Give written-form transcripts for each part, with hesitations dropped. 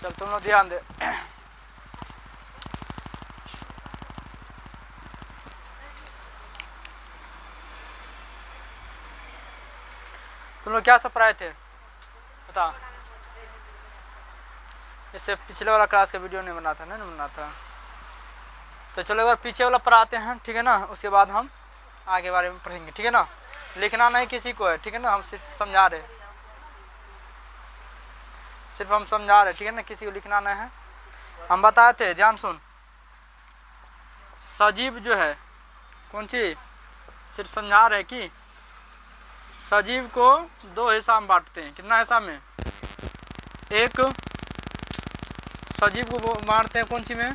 चल तुम लोग ध्यान दे। तुम लोग क्या सब पढ़ाए थे बता। इससे पिछले वाला क्लास का वीडियो नहीं बना था, नहीं बना था। तो चलो एक बार पीछे वाला पढ़ाते हैं, ठीक है ना, उसके बाद हम आगे बारे में पढ़ेंगे, ठीक है ना। लिखना नहीं किसी को है, ठीक है ना, हम सिर्फ समझा रहे, सिर्फ हम समझा रहे, ठीक है ना, किसी को लिखना नहीं है। हम बताए थे, ध्यान सुन, सजीव जो है कौन सी, सिर्फ समझा रहे कि सजीव को दो हिस्सा में बांटते हैं। कितना हिस्सा में? एक सजीव को बांटते हैं कौन सी में,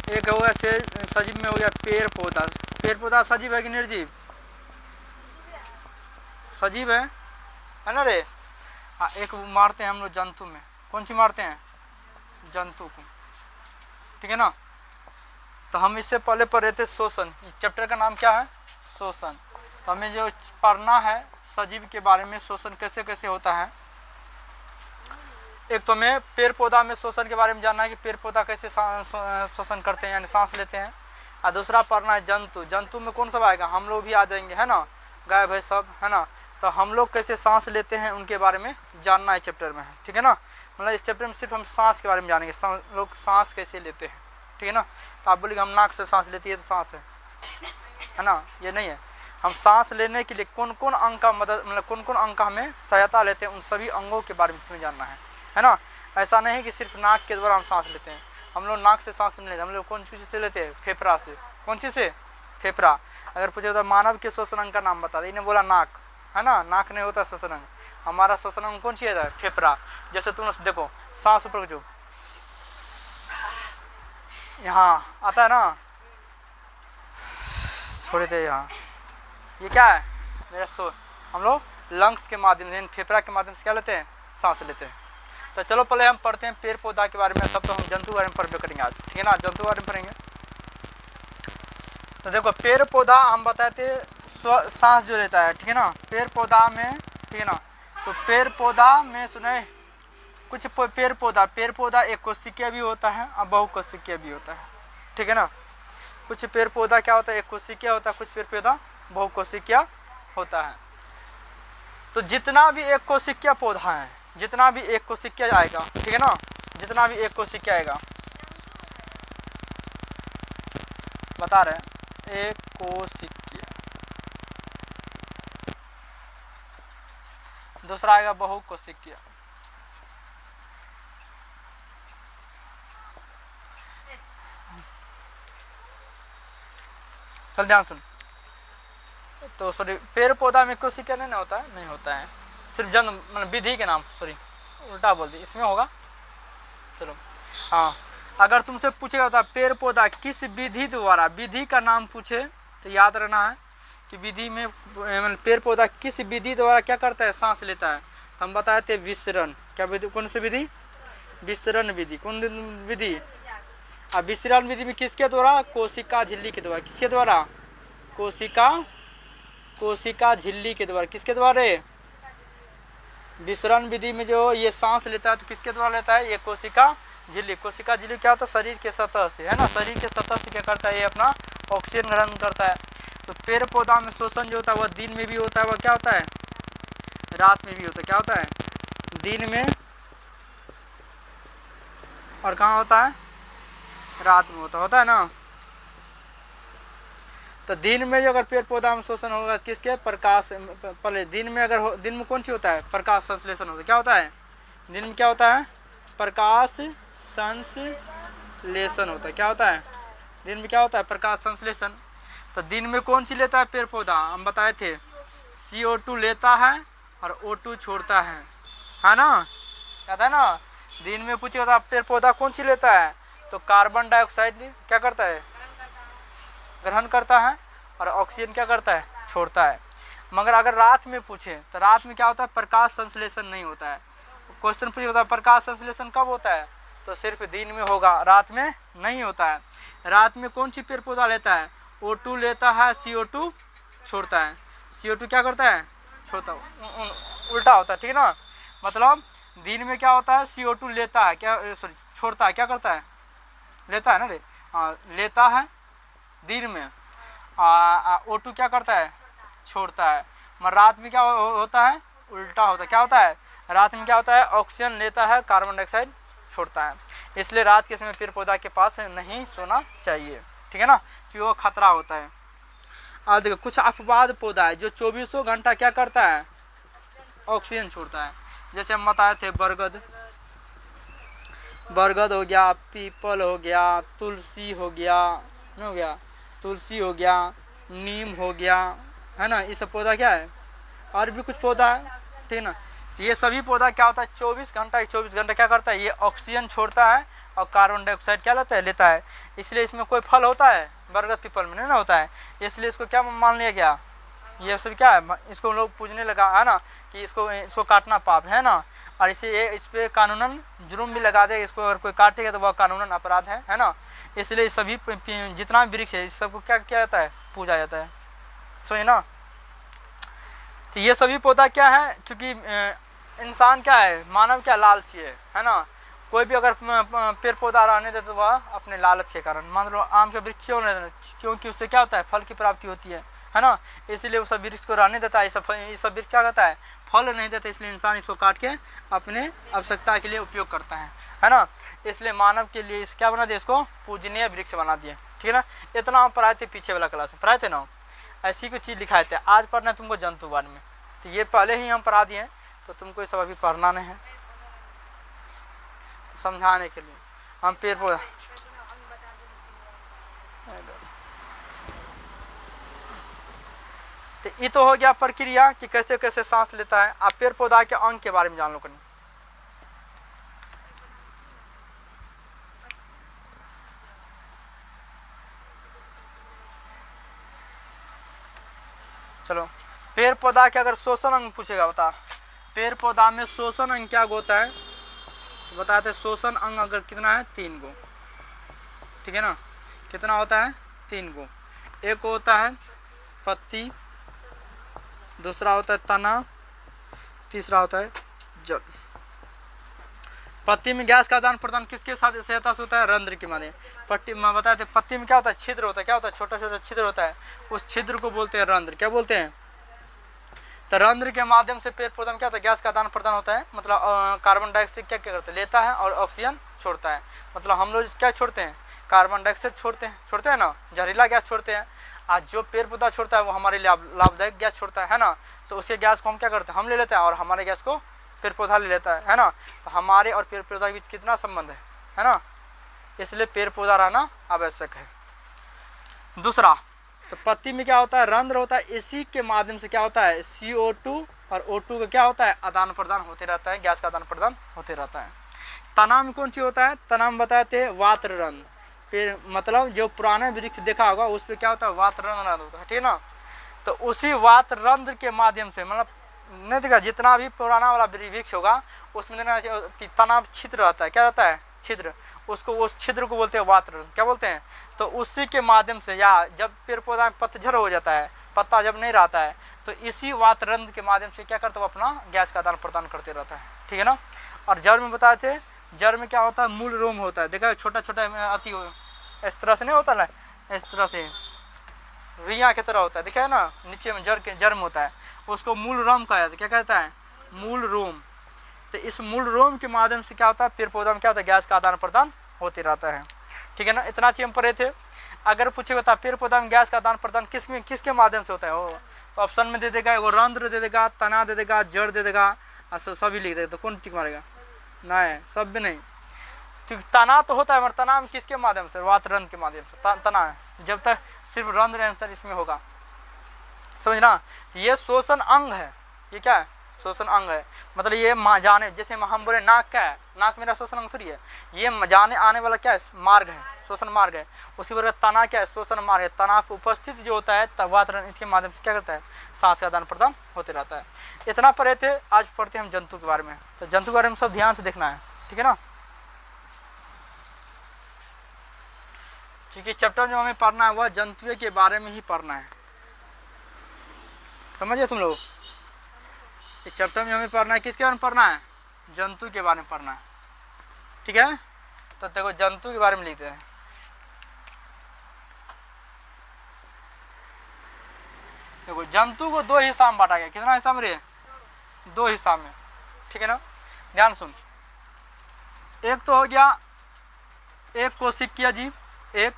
एक हो गया सजीव में हो गया पेड़ पौधा। पेड़ पौधा सजीव है कि निर्जीव? सजीव है ना रे। हाँ, एक मारते हैं हम लोग जंतु में, कौन सी मारते हैं? जंतु को, ठीक है ना। तो हम इससे पहले पढ़ रहे थे शोषण, इस चैप्टर का नाम क्या है? शोषण। तो हमें जो पढ़ना है सजीव के बारे में, शोषण कैसे कैसे होता है। एक तो हमें पेड़ पौधा में शोषण के बारे में जानना है कि पेड़ पौधा कैसे शोषण करते हैं, यानी सांस लेते हैं। और दूसरा पढ़ना है जंतु। जंतु में कौन सब आएगा? हम लोग भी आ जाएंगे, है ना, गाय भैंस सब, है ना। तो हम लोग कैसे सांस लेते हैं उनके बारे में जानना है चैप्टर में है, ठीक है ना। मतलब इस चैप्टर में सिर्फ हम सांस के बारे में जानेंगे, लोग सांस कैसे लेते हैं, ठीक है ना। तो आप बोलेंगे हम नाक से सांस लेती है तो सांस है ना, ये नहीं है। हम सांस लेने के लिए कौन कौन अंग का मदद, मतलब कौन कौन अंग का हमें सहायता लेते हैं, उन सभी अंगों के बारे में हमें जानना है ना। ऐसा नहीं कि सिर्फ नाक के द्वारा हम सांस लेते हैं। हम लोग नाक से सांस नहीं लेते, हम लोग कौन चीज़ से लेते हैं? फेफड़ा से। कौन सी से? फेफड़ा। अगर पूछे तो मानव के श्वसन अंग का नाम बता दे, इन्हें बोला नाक, है ना। नाक नहीं होता श्वसन अंग, हमारा श्वसन अंग कौन सी है? फेफड़ा। जैसे तुम देखो सांस ऊपर जो यहाँ आता है ना, छोड़े थे यहाँ, ये क्या है? मेरा हम लोग लंग्स के माध्यम से, फेफड़ा के माध्यम से क्या लेते हैं? सांस लेते हैं। तो चलो पहले हम पढ़ते हैं पेड़ पौधा के बारे में, तब तो हम जंतु के बारे में पढ़ करेंगे आज, ठीक है ना। जंतु के बारे में पढ़ेंगे। तो देखो पेड़ पौधा हम बताए थे सांस जो लेता है, ठीक है ना, पेड़ पौधा में, ठीक है ना। तो पेड़ पौधा में सुने कुछ पेड़ पौधा एक कोशिकीय भी होता है और बहुकोशिकीय भी होता है, ठीक है ना। कुछ पेड़ पौधा क्या होता है? एक कोशिकीय होता है, कुछ पेड़ पौधा बहुकोशिकीय होता है। तो जितना भी एक कोशिकीय पौधा है, जितना भी एक कोशिकीय आएगा, ठीक है ना, जितना भी एक कोशिकीय आएगा, बता रहे हैं, एक कोशिकीय। दूसरा आएगा बहुकोशिकीय। चल ध्यान सुन। तो सॉरी, पेड़ पौधा में कोशिकीय नहीं होता है, नहीं होता है, सिर्फ जन्म मतलब विधि के नाम, सॉरी उल्टा बोल दी, इसमें होगा। चलो हाँ, अगर तुमसे पूछेगा होता पेड़ पौधा किस विधि द्वारा, विधि का नाम पूछे तो याद रहना है कि विधि में पेड़ पौधा किस विधि द्वारा क्या करता है? सांस लेता है। तो हम बताए थे विसरण। क्या विधि? कौन सी विधि? विसरण विधि। कौन विधि? अब विसरण विधि में किसके द्वारा? कोशिका झिल्ली के द्वारा। किसके द्वारा? कोशिका झिल्ली के द्वारा। किसके द्वारा? विसरण विधि में जो ये सांस लेता है तो किसके द्वारा लेता है? ये कोशिका झिल्ली। कोशिका झिल्ली क्या होता है? शरीर के सतह से, है ना, शरीर के सतह से क्या करता है? ये अपना ऑक्सीजन ग्रहण करता है। तो पेड़ पौधा में शोषण जो होता है वह दिन में भी होता है, वह क्या होता है? रात में भी होता है। क्या होता है? दिन में, और कहाँ होता है? रात में होता है ना। तो दिन में जो अगर पेड़ पौधा में शोषण होगा किसके? प्रकाश, पहले दिन में अगर दिन में कौन सी होता है? प्रकाश संश्लेषण होता है। क्या होता है? दिन में क्या होता है? प्रकाश संश्लेषण होता है। क्या होता है? दिन में क्या होता है? प्रकाश संश्लेषण। तो दिन में कौन सी लेता है पेड़ पौधा? हम बताए थे CO2 लेता है और O2 छोड़ता है ना, याद है ना। दिन में पूछेगा था पेड़ पौधा कौन सी लेता है? तो कार्बन डाइऑक्साइड क्या करता है? ग्रहण करता है, और ऑक्सीजन क्या करता है? छोड़ता है। मगर अगर रात में पूछे तो रात में क्या होता है? प्रकाश संश्लेषण नहीं होता है। क्वेश्चन पूछे होता है प्रकाश संश्लेषण कब होता है? तो सिर्फ दिन में होगा, रात में नहीं होता है। रात में कौन सी पेड़ पौधा लेता है? O2 लेता है, CO2 छोड़ता है। CO2 क्या करता है? छोड़ता, उल्टा होता है, ठीक है ना। मतलब दिन में क्या होता है, CO2 लेता है, क्या सॉरी छोड़ता है, क्या करता है, लेता है ना रे, हाँ लेता है दिन में, O2 क्या करता है, छोड़ता है। मगर रात में क्या होता है, उल्टा होता है, क्या होता है, रात में क्या होता है, ऑक्सीजन लेता है, कार्बन डाइऑक्साइड छोड़ता है। इसलिए रात के समय पेड़ पौधा के पास नहीं सोना चाहिए, ठीक है ना, क्योंकि वो खतरा होता है। अब देखो कुछ अपवाद पौधा है जो 24 घंटा क्या करता है, ऑक्सीजन छोड़ता है। जैसे हम बताए थे बरगद, बरगद हो गया, पीपल हो गया, तुलसी हो गया, हो गया तुलसी हो गया, नीम हो गया, है ना, ये सब पौधा क्या है, और भी कुछ पौधा है, ठीक है ना। तो ये सभी पौधा क्या होता है, 24 घंटा क्या करता है, ये ऑक्सीजन छोड़ता है और कार्बन डाइऑक्साइड क्या लेता है। इसलिए इसमें कोई फल होता है, बरगद पीपल में नहीं ना होता है, इसलिए इसको क्या मान लिया गया, ये सब क्या है, इसको लोग पूजने लगा है ना, कि इसको काटना पाप है ना, और इस पे कानूनन जुर्म भी लगा दे, इसको अगर कोई काटेगा तो वह कानूनन अपराध है ना। इसलिए सभी जितना भी वृक्ष है इस सबको क्या किया जाता है, पूजा जाता है, समझे ना। तो ये सभी पौधा क्या है, क्योंकि इंसान क्या है, मानव क्या लालची है ना। कोई भी अगर पेड़ पौधा रहने दे तो वह अपने लालच के कारण, मान लो आम के वृक्ष क्यों नहीं, क्योंकि उससे क्या होता है, फल की प्राप्ति होती है ना, इसलिए वो सब वृक्ष को रहने देता है। ये सब वृक्ष क्या करता है, फल नहीं देता, इसलिए इंसान इसको काट के अपने आवश्यकता के लिए उपयोग करता है ना। इसलिए मानव के लिए क्या बना दिया, इसको पूजनीय वृक्ष बना दिए, ठीक है ना। इतना हम पढ़ाए थे पीछे वाला क्लास में, पढ़ाए थे ना, ऐसी कोई चीज़ लिखाए थे। आज पढ़ना है तुमको जंतुवाद में, तो ये पहले ही हम पढ़ा दिए हैं, तो तुमको ये सब अभी पढ़ना नहीं है, तो समझाने के लिए हम पेड़ पौधा तो ये तो हो गया प्रक्रिया कि कैसे कैसे सांस लेता है। आप पेड़ पौधा के अंग के बारे में जान लो कहीं। चलो पेड़ पौधा के अगर शोषण अंग पूछेगा, बता पेड़ पौधा में शोषण अंग क्या होता है, तो बताते शोषण अंग अगर कितना है, 3 गो, ठीक है ना। कितना होता है, 3 गो। एक होता है पत्ती, दूसरा होता है तना, तीसरा होता है जड़। पत्ती में गैस का आदान प्रदान किसके साथ सहायता से होता है, रंध्र के माध्यम। पत्ती में बताए थे, पत्ती में क्या होता है, छिद्र होता है, क्या होता है, छोटा छोटा छिद्र होता है, उस छिद्र को बोलते हैं रंध्र। क्या बोलते हैं, तो रंध्र के माध्यम से पेड़ पौधा में क्या होता है, गैस का आदान प्रदान होता है। मतलब कार्बन डाइऑक्साइड क्या क्या करता है, लेता है और ऑक्सीजन छोड़ता है। मतलब हम लोग क्या छोड़ते हैं, कार्बन डाइऑक्साइड छोड़ते हैं ना, जहरीला गैस छोड़ते हैं। आज जो पेड़ पौधा छोड़ता है वो हमारे लिए लाभदायक गैस छोड़ता है ना, तो उसके गैस को हम क्या करते हैं, हम ले लेते हैं, और हमारे गैस को पेड़ पौधा ले लेता है ना। तो हमारे और पेड़ पौधा के बीच कितना संबंध है ना, इसलिए पेड़ पौधा रहना आवश्यक है। दूसरा, तो पत्ती में क्या होता है, रंध्र होता है, इसी के माध्यम से क्या होता है, CO2 और O2 का क्या होता है, आदान प्रदान होते रहता है, गैस का आदान प्रदान होते रहता है। तना में कौन सी होता है, तना में बताए थे वात रंध्र। पेड़ मतलब जो पुराने वृक्ष देखा होगा उस पर क्या होता है, वात रंध्र होता है, ठीक है ना। तो उसी वात रंध्र के माध्यम से, मतलब नहीं देखा, जितना भी पुराना वाला वृक्ष होगा उसमें तना छिद्र रहता है, क्या रहता है, छिद्र, उसको उस छिद्र को बोलते हैं वात रंध्र। क्या बोलते हैं, तो उसी के माध्यम से, या जब पेड़ पौधा में पतझड़ हो जाता है, पत्ता जब नहीं रहता है, तो इसी वात रंध्र के माध्यम से क्या करता है, वो अपना गैस का आदान प्रदान करते रहता है, ठीक है ना। और जड़ में बताए थे, जड़ में क्या होता है, मूल रोम होता है, देखा छोटा छोटा अति इस तरह से नहीं होता ना, इस तरह से रुइया की तरह होता है, देखा है ना, नीचे में जड़ में होता है, उसको मूल रोम कहा जाता है। क्या कहता है, मूल रोम। तो इस मूल रोम के माध्यम से क्या होता है, पेड़ पौधा में क्या होता है, गैस का आदान प्रदान होते रहता है, ठीक है ना। इतना चीज हम पढ़े थे। अगर पूछे बता पेड़ पौधा में गैस का आदान प्रदान किसके माध्यम से होता है, वो तो ऑप्शन में दे देगा, एगो रंध्र दे देगा, तना दे देगा, जड़ दे देगा, सभी लिख देगा, तो कौन टिक मारेगा, नहीं सब भी नहीं। तो तना तो होता है, मगर तना में किसके माध्यम से, वात रंध्र के माध्यम से तना है, जब तक सिर्फ रंध्र आंसर इसमें होगा, समझना। ये शोषण अंग है, ये क्या है, शोषण अंग है। मतलब ये जाने, जैसे हम बोले नाक क्या है, नाक मेरा शोषण अंग थोड़ी है, ये जाने आने वाला क्या है, मार्ग है, शोषण मार्ग है। उसी प्रकार तना क्या है, शोषण मार्ग है। तना उपस्थित जो होता है वातावरण, इसके माध्यम से क्या करता है, सांस का आदान प्रदान होते रहता है। इतना पढ़े थे। आज पढ़ते हैं हम जंतु के बारे में। तो जंतु के बारे में सब ध्यान से देखना है, ठीक है ना। क्योंकि चैप्टर जो हमें पढ़ना है वह जंतुओं के बारे में ही पढ़ना है, समझिए तुम लोग। इस चैप्टर में हमें पढ़ना है, किसके बारे में पढ़ना है, जंतु के बारे में पढ़ना है, ठीक है। तो देखो जंतु के बारे में लिखते हैं। देखो जंतु को दो हिस्सा में बांटा गया, कितना हिस्सा में रे? दो हिस्सा में, ठीक है ना। ध्यान सुन, एक तो हो गया एक कोशिकीय जीव, एक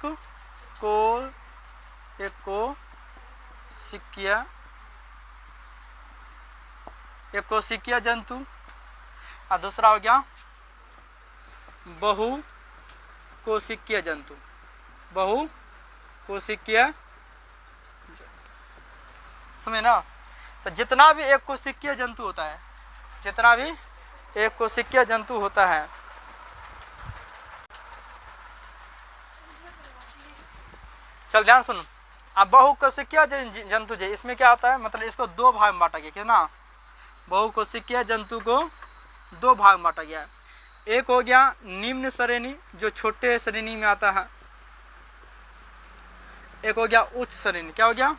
कोशिकीय जंतु, और दूसरा हो गया बहु कोशिकीय जंतु, बहु कोशिकीय, समझे ना। तो जितना भी एक कोशिकीय जंतु होता है, जितना भी एक कोशिकीय जंतु होता है, चल ध्यान सुन। अब बहु कोशिकीय जंतु जो इसमें क्या होता है, मतलब इसको दो भाग में बांटा गया, कितना? बहु कोशिकीय जंतु को दो भाग में बांटा गया है। एक हो गया निम्न श्रेणी, जो छोटे श्रेणी में आता है। एक हो गया उच्च श्रेणी, क्या हो गया?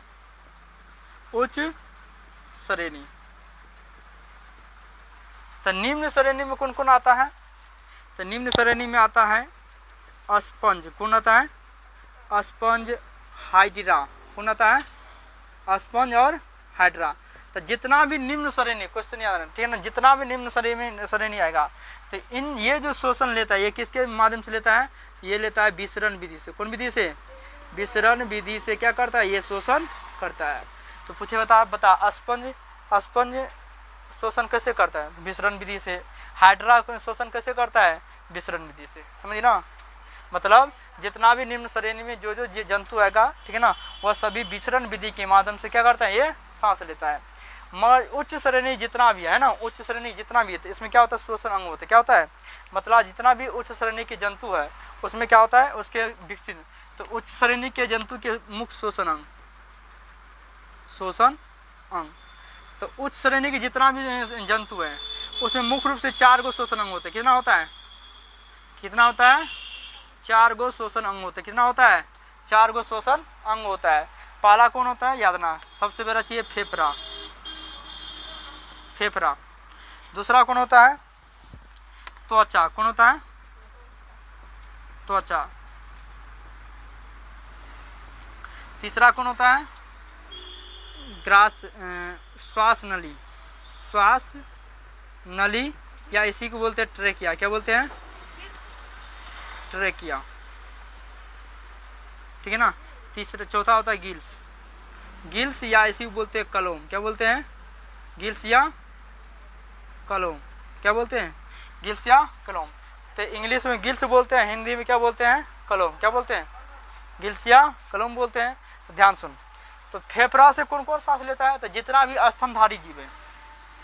उच्च श्रेणी। तो निम्न श्रेणी में कौन कौन आता है? तो निम्न श्रेणी में आता है स्पंज, कौन आता है? स्पंज, हाइड्रा, कौन आता है? स्पंज और हाइड्रा। तो जितना भी निम्न श्रेणी, क्वेश्चन याद रखना, ठीक है ना, जितना भी निम्न श्रेणी आएगा, तो इन ये जो शोषण लेता है, ये किसके माध्यम से लेता है? ये लेता है विसरण विधि से। कौन विधि से? विसरण विधि से क्या करता है? ये शोषण करता है। तो पूछे बता स्पंज शोषण कैसे करता है? विसरण विधि से। हाइड्रा शोषण कैसे करता है? विसरण विधि से। समझिए ना, मतलब जितना भी निम्न श्रेणी में जो जंतु आएगा, ठीक है ना, वह सभी विसरण विधि के माध्यम से क्या करता है? ये सांस लेता है। मगर उच्च श्रेणी जितना भी है ना, उच्च श्रेणी जितना भी है, तो इसमें क्या होता है? शोषण अंग होता है। क्या होता है? मतलब जितना भी उच्च श्रेणी के जंतु है, उसमें क्या होता है? उसके विकसित, तो उच्च श्रेणी के जंतु के मुख्य शोषण अंग, शोषण अंग। तो उच्च श्रेणी के जितना भी जंतु है, उसमें मुख्य रूप से 4 गो शोषण अंग होते हैं। कितना होता है? कितना होता है? 4 गो शोषण अंग होते हैं। कितना होता है? 4 गो शोषण अंग होता है। पहला कौन होता है? याद रखना, सबसे पहला चाहिए फेफड़ा, फेफड़ा। दूसरा कौन होता है? त्वचा, कौन होता है? त्वचा। तीसरा कौन होता है? श्वास नली, श्वास नली, या इसी को बोलते हैं ट्रेकिया। क्या बोलते हैं? ट्रेकिया, ठीक है ना। चौथा होता है गिल्स, गिल्स या इसी को बोलते हैं कलोम। क्या बोलते हैं? गिल्स या कलोम। क्या बोलते हैं? गिल्स या कलोम। तो इंग्लिश में गिल्स बोलते हैं, हिंदी में क्या बोलते हैं? कलोम। क्या बोलते हैं? गिल्स या कलोम बोलते हैं। तो ध्यान सुन, तो फेफड़ा से कौन कौन सांस लेता है? तो जितना भी स्तनधारी जीव है,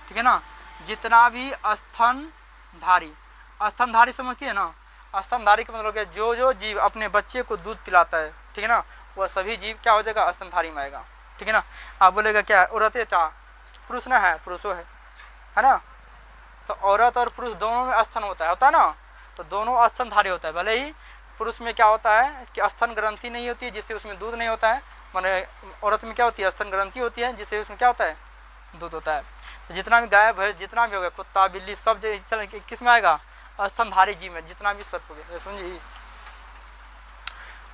ठीक है ना, जितना भी स्तनधारी, स्तनधारी समझती है ना, स्तनधारी का मतलब क्या? जो जीव अपने बच्चे को दूध पिलाता है, ठीक है ना, वह सभी जीव क्या हो जाएगा? स्तनधारी में आएगा, ठीक है ना। आप बोलेगा क्या है? औरत है, पुरुष ना है? पुरुषो है ना। तो औरत और पुरुष दोनों में स्तन होता है ना, तो दोनों स्तनधारी होता है। भले ही पुरुष में क्या होता है कि स्तन ग्रंथि नहीं होती है, जिससे उसमें दूध नहीं होता है, माने औरत में क्या होती है? स्तन ग्रंथि होती है, जिससे उसमें क्या होता है? दूध होता है। तो जितना भी गाय भैंस जितना भी होगा, कुत्ता बिल्ली सब किस में आएगा? स्तनधारी जीव में, जितना भी सर्प हो गया, समझिए।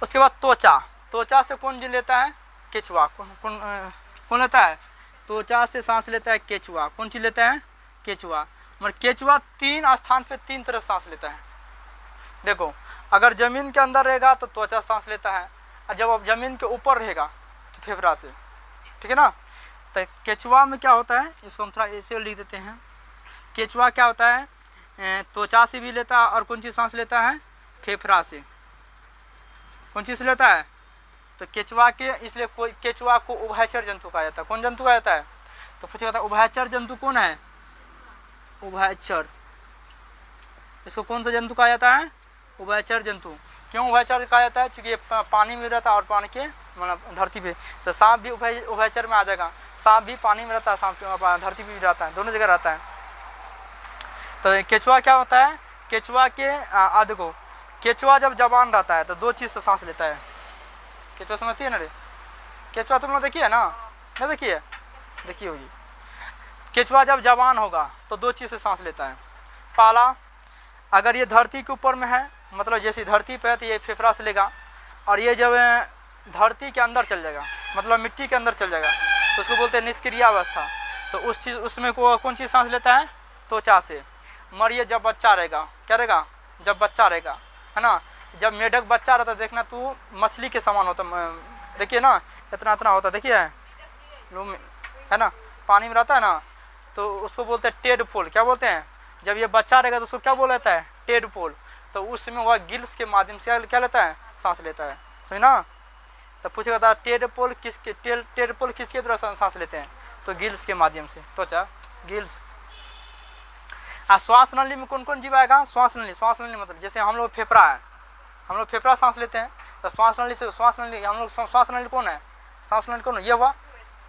उसके बाद त्वचा, त्वचा से कौन जी लेता है? केचुआ। कौन लेता है? त्वचा से सांस लेता है केचुआ। कौन चीज लेता है? केचुआ। मतलब केचुआ 3 स्थान पे 3 तरह सांस लेता है। देखो, अगर जमीन के अंदर रहेगा तो त्वचा सांस लेता है, और जब अब जमीन के ऊपर रहेगा तो फेफड़ा से, ठीक है ना। तो केचुआ में क्या होता है? इसको हम थोड़ा ऐसे लिख देते हैं। केचुआ क्या होता है? त्वचा से भी लेता है, और कौन चीज सांस लेता है? फेफड़ा से। कौन चीज से लेता है? तो केचुआ के, इसलिए कोई केचुआ को उभयचर जंतु कहा जाता है। कौन जंतु कहा जाता है? तो पूछे जाता है उभयचर जंतु कौन है? उभयचर। इसको कौन सा जंतु कहा जाता है? उभयचर जंतु। क्यों उभयचर कहा जाता है? क्योंकि ये पानी में रहता है और पानी के मतलब धरती पे। तो सांप भी उभयचर में आ जाएगा। सांप भी पानी में रहता है, सांप धरती पे भी रहता है, दोनों जगह रहता है। तो केचुआ क्या होता है? केचुआ के देखो, केचुआ जब जवान रहता है तो 2 चीज़ से सांस लेता है। केचुआ समझती है ना रे? केचुआ तुम लोग देखिए ना? नहीं देखिए? देखी होगी। केचुआ जब जवान होगा तो 2 चीज़ से सांस लेता है। पाला अगर ये धरती के ऊपर में है, मतलब जैसे धरती पे है तो ये फेफड़ा से लेगा, और ये जब धरती के अंदर चल जाएगा, मतलब मिट्टी के अंदर चल जाएगा, तो उसको बोलते हैं निष्क्रिय अवस्था। तो उस चीज़ उसमें कौन चीज़ सांस लेता है? त्वचा से। मगर ये जब बच्चा रहेगा, क्या रहेगा? जब बच्चा रहेगा, है ना, जब मेढक बच्चा रहता है, देखना तू मछली के समान होता, देखिए ना, इतना इतना होता, देखिए है ना, पानी में रहता है ना, तो उसको बोलते हैं टेडपोल। क्या बोलते हैं? जब ये बच्चा रहेगा तो उसको क्या बोला जाता है? टेडपोल। तो उसमें वह गिल्स के माध्यम से क्या लेता है? सांस लेता है, समझना। तो पूछेगा था टेडपोल किसके, टेडपोल किसके द्वारा सांस लेते हैं? तो गिल्स के माध्यम से, त्वचा, गिल्स। श्वास नली में कौन कौन जीव आएगा? श्वास नली मतलब जैसे हम लोग फेफड़ा है, हम लोग फेफड़ा सांस लेते हैं, तो श्वास नली से, श्वास नली हम लोग, श्वास नली कौन है? श्वास नली कौन है? ये हुआ,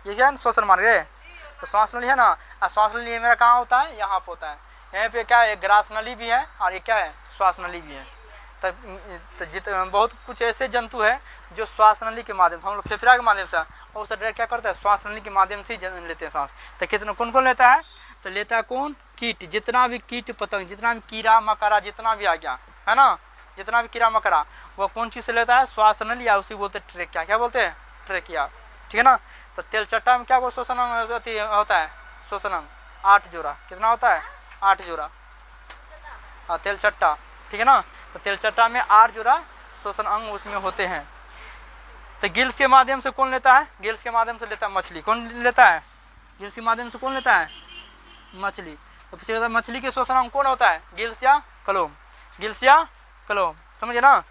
ये क्या है? श्वसन मार्ग है, तो श्वास नली है ना। और श्वास नली मेरा कहाँ होता है? यहाँ पे होता है। यहाँ पे क्या है? ग्रास नली भी है, और ये क्या है? श्वास नली भी है। तो बहुत कुछ ऐसे जंतु है जो श्वास नली के माध्यम से, हम लोग फेफड़ा के माध्यम से, और उसे डायरेक्ट क्या करता है? श्वास नली के माध्यम से ही लेते हैं सांस। तो कितना कौन कौन लेता है? तो लेता है कौन? कीट, जितना भी कीट पतंग, जितना भी कीड़ा मकड़ा जितना भी आ गया है ना, जितना भी कीड़ा मकड़ा, वो कौन चीज़ से लेता है? श्वास नली, या उसी बोलते ट्रेकिया। क्या बोलते हैं? ट्रेकिया, ठीक है ना। तो तेलचट्टा में क्या वो श्वसन अंग होता है? श्वसन अंग 8 जोड़ा। कितना होता है? 8 जोड़ा। हाँ, तेलचट्टा, ठीक है ना। तो तेलचट्टा में 8 जोड़ा श्वसन अंग उसमें होते हैं। तो गिल्स के माध्यम से कौन लेता है? गिल्स के माध्यम से लेता है मछली। कौन लेता है? गिल्स के माध्यम से कौन लेता है? मछली। तो पूछेगा मछली के श्वसन अंग कौन होता है? गिल्स या कलोम? गिल्स या कलोम, समझे ना।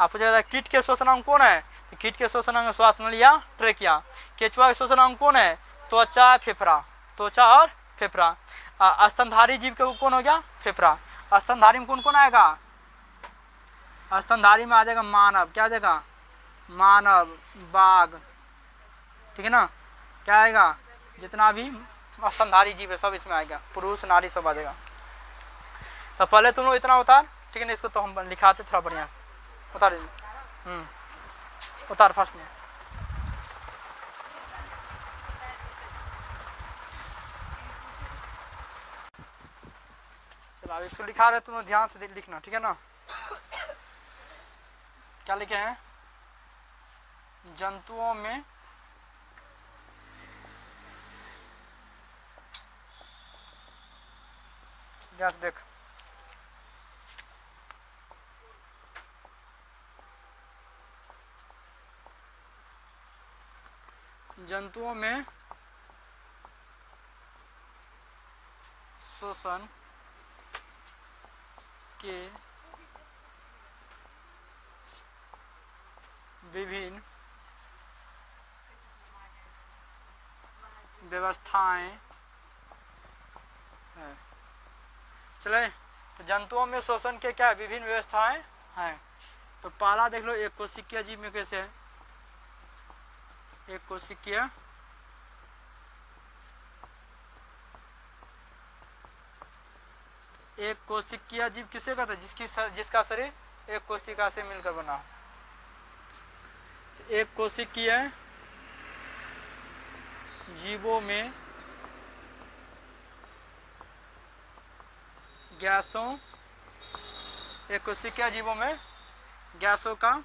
आप पूछेगा कीट के श्वसन अंग कौन है? तो कीट के श्वसन अंग श्वास नली या ट्रेकिया। केचुआ के श्वसन अंग कौन है? त्वचा, फेफड़ा, त्वचा और फेफड़ा। स्तनधारी जीव के कौन हो गया? फेफड़ा। स्तनधारी में कौन कौन आएगा? स्तनधारी में आ जाएगा मानव। क्या आ जाएगा? मानव, बाघ, ठीक है ना। क्या आएगा? जितना भी स्तनधारी जीव है सब इसमें आएगा, पुरुष नारी सब आ जाएगा। तो पहले तुम लोग इतना उतार, ठीक है ना। इसको तो हम लिखाते थोड़ा बढ़िया से, उतार उतार फर्स्ट में। चलो अब इसको लिखा रहे, तुम लोग ध्यान से लिखना, ठीक है ना। क्या लिखे हैं? जंतुओं में ध्यान से देख, जंतुओं में श्वसन के विभिन्न व्यवस्थाएं हैं। चले, तो जंतुओं में श्वसन के क्या विभिन्न व्यवस्थाएं हैं। तो पहला देख लो, एक कोशिकीय जीव में कैसे है? एक कोशिकीय, एक कोशिकीय जीव किसे कहते हैं? जिसका शरीर एक कोशिका से मिलकर बना हो। एक कोशिकीय जीवों में गैसों, एक कोशिकीय जीवों में गैसों का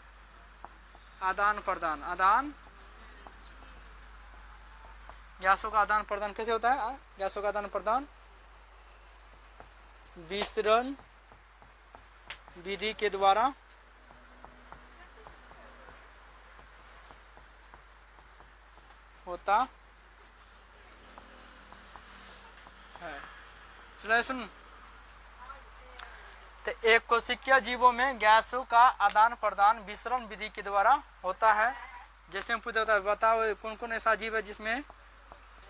आदान प्रदान, गैसों का आदान प्रदान कैसे होता है? गैसों का आदान प्रदान विसरण विधि के द्वारा होता है। चलो सुन, तो एक कोशिकीय जीवों में गैसों का आदान प्रदान विसरण विधि के द्वारा होता है। जैसे हम पूछा था, बताओ कौन कौन ऐसा जीव है जिसमें,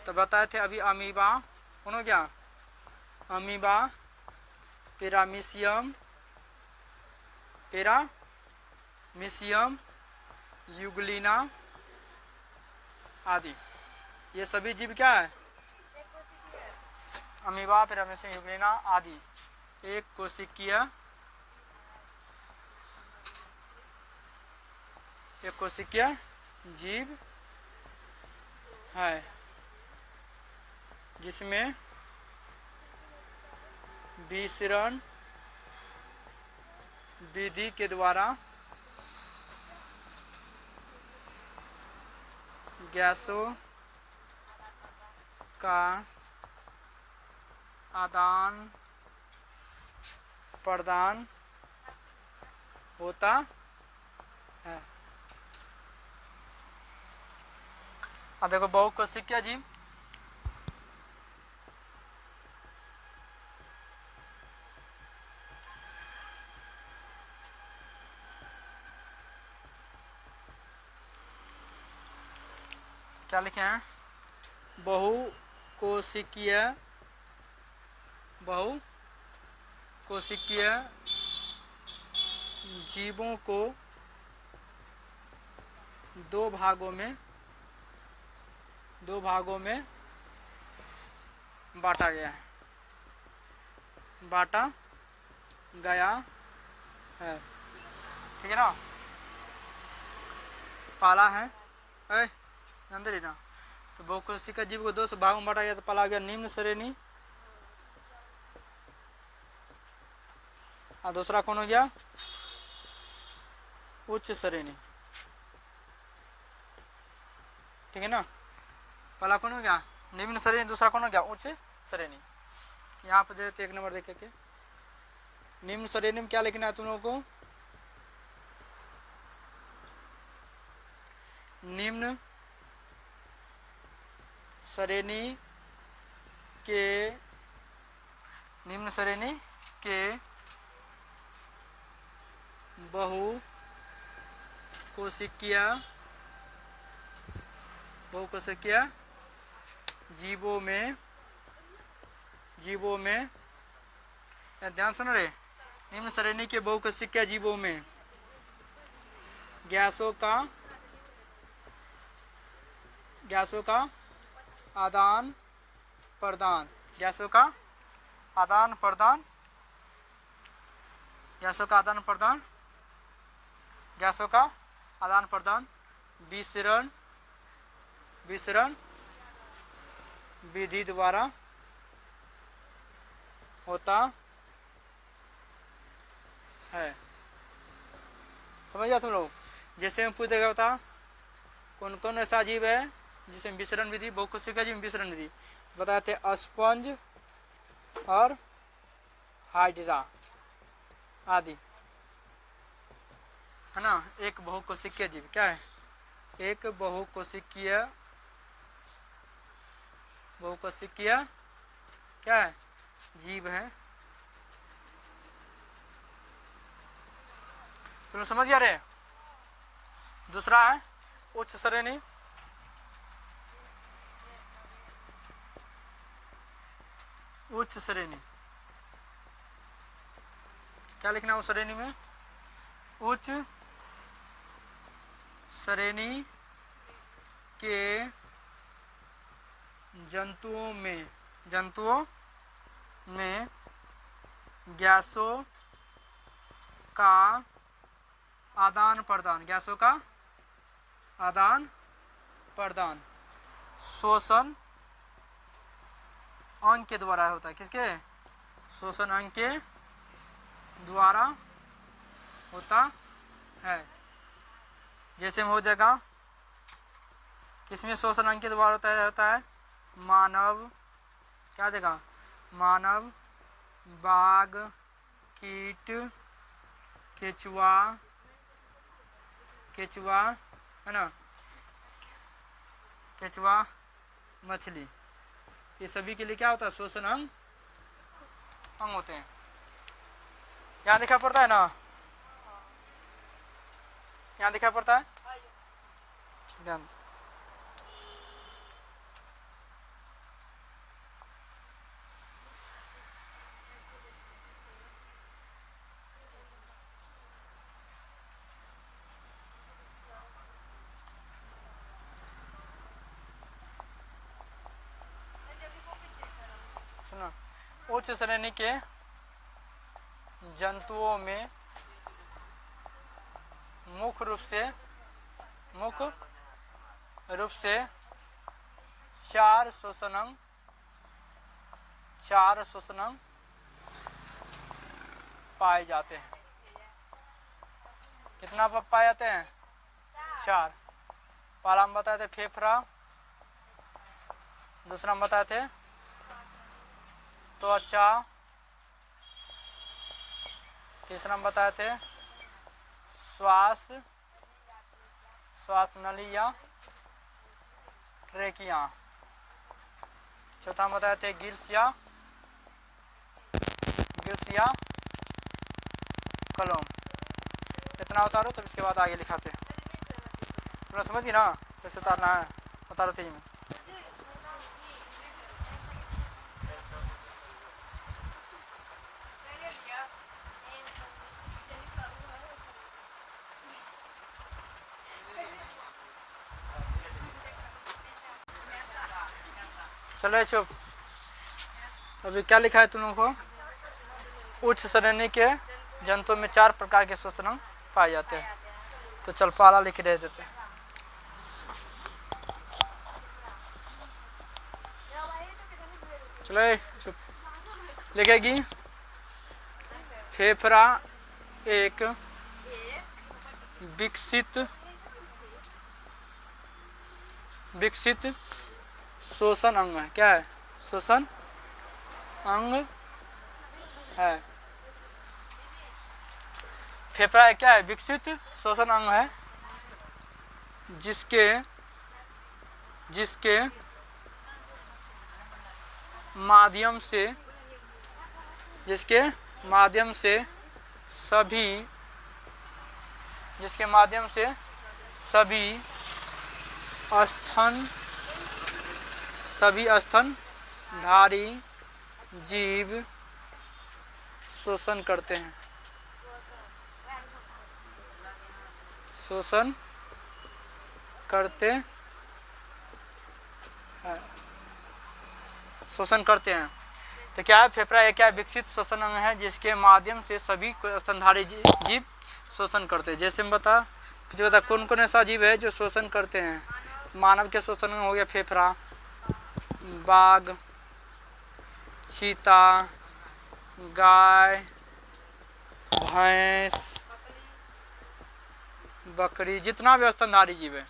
तो बताए थे अभी अमीबा, कौन हो गया? अमीबा, पैरामीशियम, यूग्लिना आदि, ये सभी जीव क्या है? अमीबा, पैरामीशियम, यूग्लिना आदि एक कोशिकीय जीव है, जिसमें विसरण विधि के द्वारा गैसों का आदान प्रदान होता है। अब देखो बहुकोशिकीय जीव क्या लिखे हैं, बहुकोशिकीय जीवों को दो भागों में बांटा गया है। ठीक है ना। पहला है अंदर ही ना, तो बहुकोशिकीय जीव को दो भागों में बांटा गया। तो पहला आ गया निम्न श्रेणी और दूसरा कौन हो गया, उच्च श्रेणी। ठीक है ना। पहला कौन हो गया निम्न श्रेणी, दूसरा कौन हो गया उच्च श्रेणी। यहाँ पे दे देते एक नंबर देख के। निम्न श्रेणी में क्या लिखना है तुम लोगों को, निम्न श्रेणी के बहुकोशिकीय जीवों में ध्यान सुन रहे, निम्न श्रेणी के बहुकोशिकीय जीवों में गैसों का आदान प्रदान विसरण विधि द्वारा होता है। समझ गया तुम लोग। जैसे मैं पूछ देगा बता कौन कौन ऐसा जीव है जिसमें विसरण विधि, बहुकोशिकीय जीव में विसरण विधि बताते, स्पंज और हाइड्रा आदि, है ना। एक बहुकोशिकीय जीव क्या है, एक बहुकोशिकीय क्या है, जीव है। तुम समझ गया रे। दूसरा है उच्च श्रेणी, क्या लिखना है उस श्रेणी में, उच्च श्रेणी के जंतुओं में गैसों का आदान प्रदान शोषण अंग के द्वारा होता है। किसके, शोषण अंग के द्वारा होता है। जैसे में हो जाएगा किसमें शोषण अंग के द्वारा होता है मानव, क्या देगा, मानव, बाघ, कीट, केचुआ है ना, केचुआ, मछली, ये सभी के लिए क्या होता है, शोषण अंग होते हैं। यहाँ दिखा पड़ता है ना, यहाँ दिखा पड़ता है ध्यान। सुना, उच्च श्रेणी के जंतुओं में मुख्य रूप से चार शोषण अंग पाए जाते हैं। कितना पाए जाते हैं? 4। पहला हम बताए थे फेफड़ा, दूसरा हम बताए थे त्वचा, तीसरा हम बताए थे श्वास नली या ट्रेकिया, चौथा हम बताए थे गिल्स या कलम। इतना उतारो तब इसके बाद आगे लिखाते हैं। तुमने समझी ना कैसे उतारना है? उतारो तेजी में। चलो चुप। अभी क्या लिखा है तुम लोगों को? उच्च श्रेणी के जंतुओं में 4 प्रकार के श्वसन अंग पाए जाते हैं। तो चल पहला लिख दे देते हैं। चलो चुप। लिखेगी फेफड़ा एक विकसित श्वसन अंग है। क्या है? श्वसन अंग है। फेफड़ा क्या है? विकसित श्वसन अंग है जिसके माध्यम से सभी स्तनधारी जीव शोषण करते हैं। तो क्या है? फेफड़ा एक क्या विकसित श्वसन अंग है जिसके माध्यम से सभी स्तनधारी जीव शोषण करते हैं। जैसे हम बता कौन कौन ऐसा जीव है जो शोषण करते हैं? मानव के शोषण अंग हो गया फेफड़ा, बाघ, चीता, गाय, भैंस, बकरी, जितना भी स्तनधारी जीव है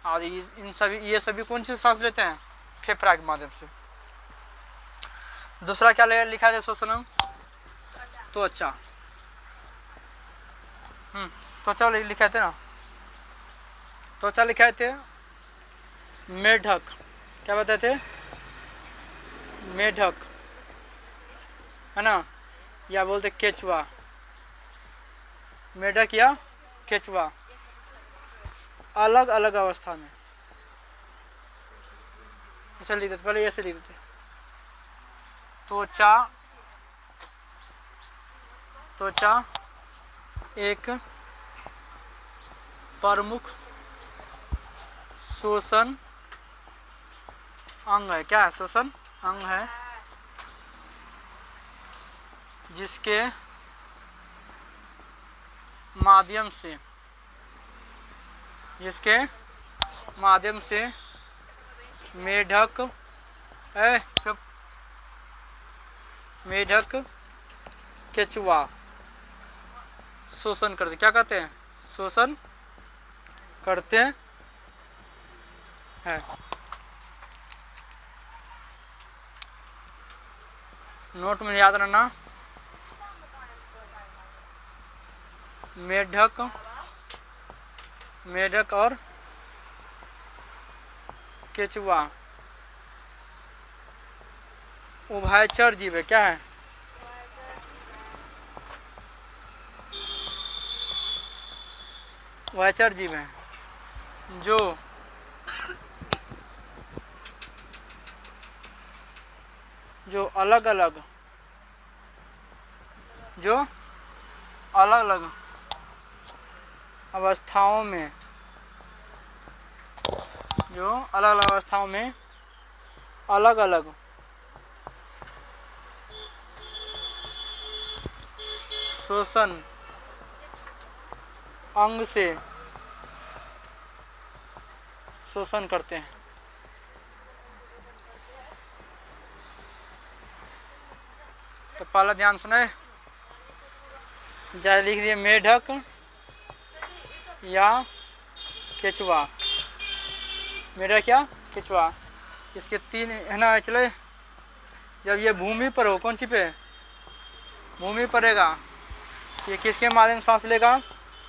और ये सभी कौन सी सांस लेते हैं? फेफड़ा के माध्यम से। दूसरा क्या लिखा है श्वसन अंग? त्वचा। त्वचा लिखा थे ना? त्वचा लिखाए थे मेढक। क्या बताए थे? मेढक है ना, या बोलते केचुआ। मेढक या केचुआ अलग अलग अवस्था में। ऐसे लिख देते, पहले ऐसे लिख देते। त्वचा एक प्रमुख श्वसन अंग है। क्या है? श्वसन अंग है जिसके माध्यम से मेढक केचुआ शोषण करते। क्या कहते हैं? शोषण करते हैं। नोट में याद रखना, मेढक और केचुआ उभयचर जीव है। क्या है? उभयचर जीव है जो अलग अलग अवस्थाओं में अलग अलग श्वसन अंग से शोषण करते हैं। तो पहला ध्यान सुने, जैसे लिख दिए मेढक या केचुआ, मेढक या केचुआ, इसके तीन है ना। चले, जब ये भूमि पर हो, कौन सी पे, भूमि पर रहेगा, ये किसके माध्यम से सांस लेगा,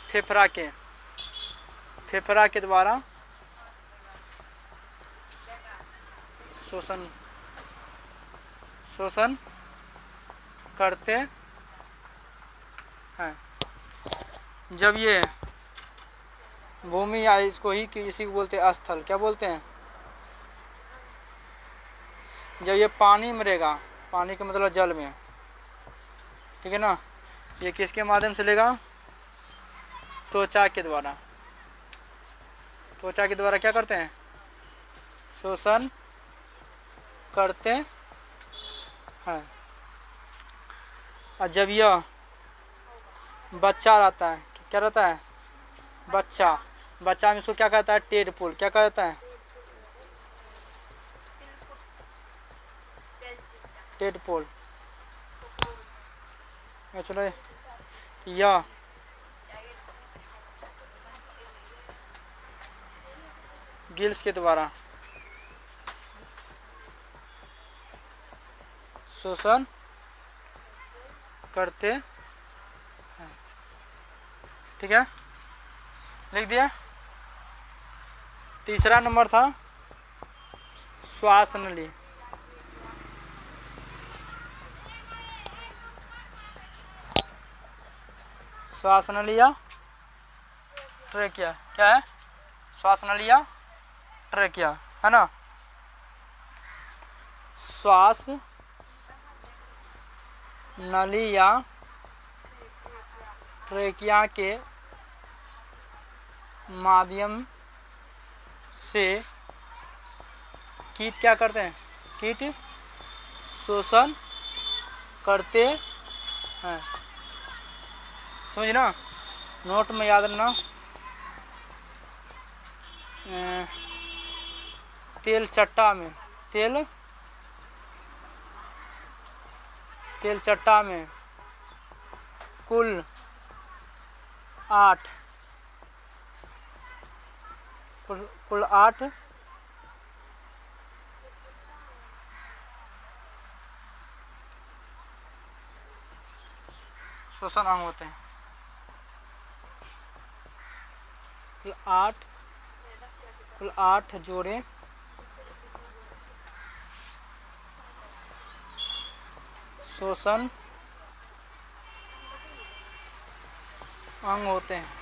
फेफड़ा के, फेफड़ा के द्वारा शोषण शोषण करते हैं। जब ये भूमि या इसको ही इसी को बोलते हैं स्थल, क्या बोलते हैं, जब ये पानी में रहेगा, पानी का मतलब जल में, ठीक है ना, ये किसके माध्यम से लेगा, त्वचा के द्वारा, त्वचा के द्वारा क्या करते हैं, शोषण करते हैं। और जब यह बच्चा रहता है, क्या रहता है, बच्चा, बच्चा में इसको क्या कहता है, टेडपोल, क्या कहता है, टेडपोल। चलो, यह गिल्स के द्वारा शोषण करते हैं, ठीक है, लिख दिया। तीसरा नंबर था श्वास नली, श्वास नली या ट्रेकिया, क्या है, श्वास नली या ट्रेकिया, है ना। श्वास नली या ट्रेकिया के माध्यम से कीट क्या करते हैं, कीट शोषण करते हैं, समझ ना, नोट में याद रखना। तेल चट्टा में, तेल चट्टा में कुल 8 श्वसन अंग होते हैं, कुल 8 जोड़े श्वसन अंग होते हैं।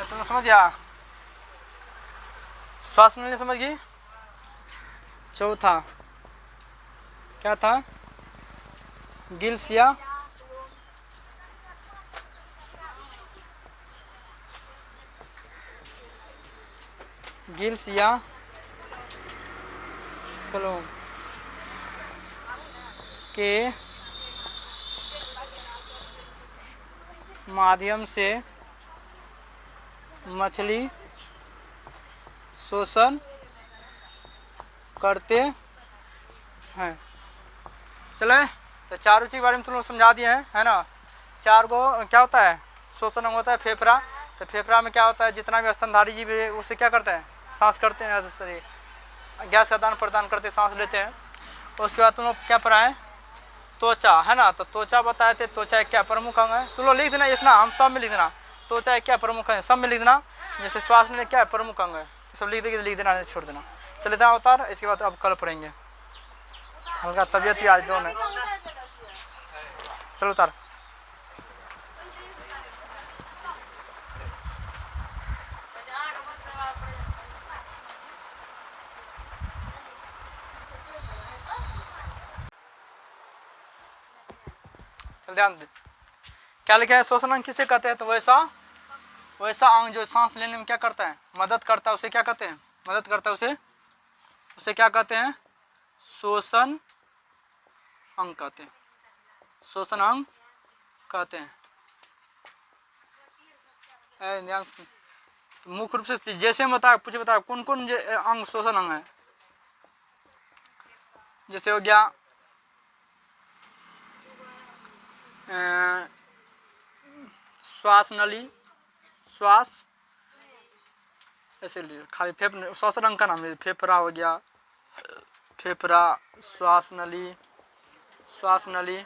तुम समझ गया, श्वास नली समझ गई। चौथा क्या था, गिल्स या कलोम के माध्यम से मछली शोषण करते हैं। चले, तो चारों चीज़ के बारे में तुम लोग समझा दिए हैं, है ना। चार को क्या होता है, शोषण अंग होता है फेफड़ा, तो फेफड़ा में क्या होता है, जितना भी स्तनधारी जीव है उससे क्या करते हैं, सांस करते हैं, गैस का आदान प्रदान करते, सांस लेते हैं। उसके बाद तुम लोग क्या पढ़ा है, त्वचा, है ना, तो त्वचा बताए थे, त्वचा एक क्या प्रमुख अंग है, तुम लोग लिख देना, इतना हम सब में लिख देना, त्वचा एक क्या प्रमुख है, सब में लिख देना। जैसे श्वास में क्या प्रमुख अंग है, सब लिख देंगे, लिख देना, छोड़ देना। चले जाओ अवतार, इसके बाद अब कल पढ़ेंगे, हल्का तबीयत भी आज डाउन है। चलो उतार, चल ध्यान दे, क्या लिखा है, श्वसन अंग किसे कहते हैं, तो वैसा अंग जो सांस लेने में क्या करता है, मदद करता है, उसे क्या कहते हैं, मदद करता है, उसे क्या कहते हैं, श्वसन अंग कहते हैं, श्वसन अंग कहते हैं। ध्यान मुख्य रूप से जैसे बताओ, पूछे बताओ कौन कौन अंग श्वसन अंग है, जैसे हो गया श्वास नली, श्वास ऐसे लीजिए खाली फेफड़े, श्वास रंग का नाम लीजिए, फेफड़ा हो गया, फेफड़ा, श्वास नली, श्वास नली,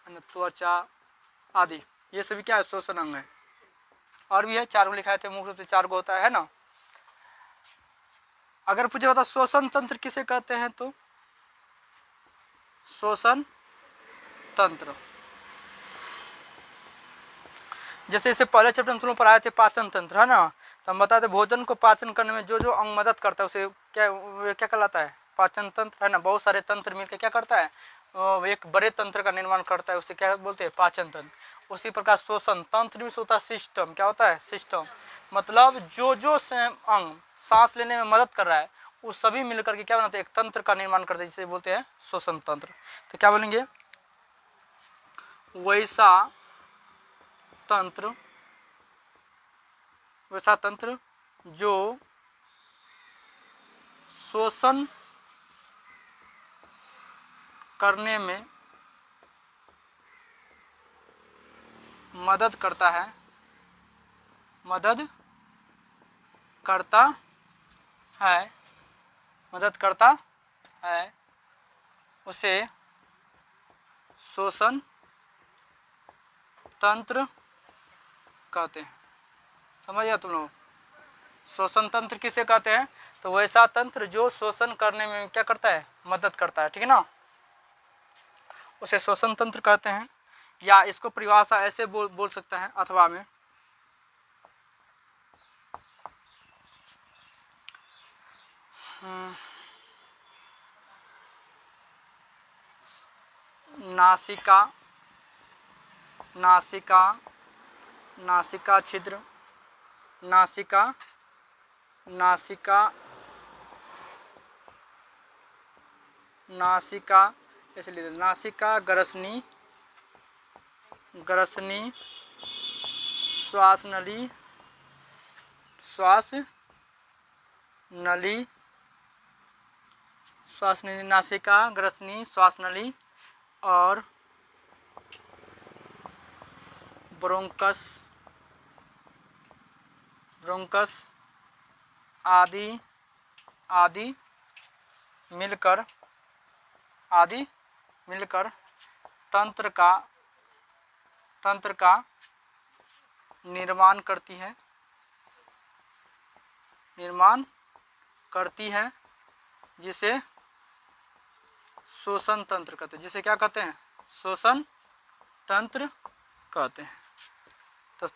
त्वचा आदि, ये सभी क्या है, श्वसन अंग है। और भी है, 4 को लिखाए थे, मुख्य रूप से 4 को होता है ना। अगर पूछे बता श्वसन तंत्र किसे कहते हैं, तो श्वसन तंत्र, जैसे इसे पहले चैप्टर में तुम लोग पढ़ाए थे पाचन तंत्र, है ना। तो हम बताते भोजन को पाचन करने में जो जो अंग मदद करता है उसे क्या कहलाता है, पाचन तंत्र, है ना। बहुत सारे तंत्र मिलकर क्या करता है, एक बड़े तंत्र का निर्माण करता है, उसे क्या बोलते हैं, पाचन तंत्र। उसी प्रकार श्वसन तंत्र भी होता है सिस्टम, क्या होता है, सिस्टम, मतलब जो जो अंग सांस लेने में मदद कर रहा है वो सभी मिलकर के क्या बनाते हैं, एक तंत्र का निर्माण करते हैं, जिसे बोलते हैं श्वसन तंत्र। तो क्या बोलेंगे, वैसा तंत्र, वैसा तंत्र जो शोषण करने में मदद करता है, मदद करता है, मदद करता है, उसे शोषण तंत्र कहते हैं। समझ गया तुम लोग, शोषण तंत्र किसे कहते हैं, तो वैसा तंत्र जो शोषण करने में क्या करता है, मदद करता है, ठीक है ना, उसे शोषण तंत्र कहते हैं। या इसको परिभाषा ऐसे बोल सकता है अथवा में, नासिका, नासिका, नासिका छिद्र, नासिका, नासिका, नासिका, इसलिए नासिका ग्रसनी, ग्रसनी, श्वास नली, श्वास नली, श्वास नली, नासिका ग्रसनी, श्वास नली और ब्रोंकस, ब्रोंकस आदि, आदि मिलकर, आदि मिलकर तंत्र का निर्माण करती है, निर्माण करती है, जिसे शोषण तंत्र कहते हैं, जिसे क्या कहते हैं, शोषण तंत्र कहते हैं। तो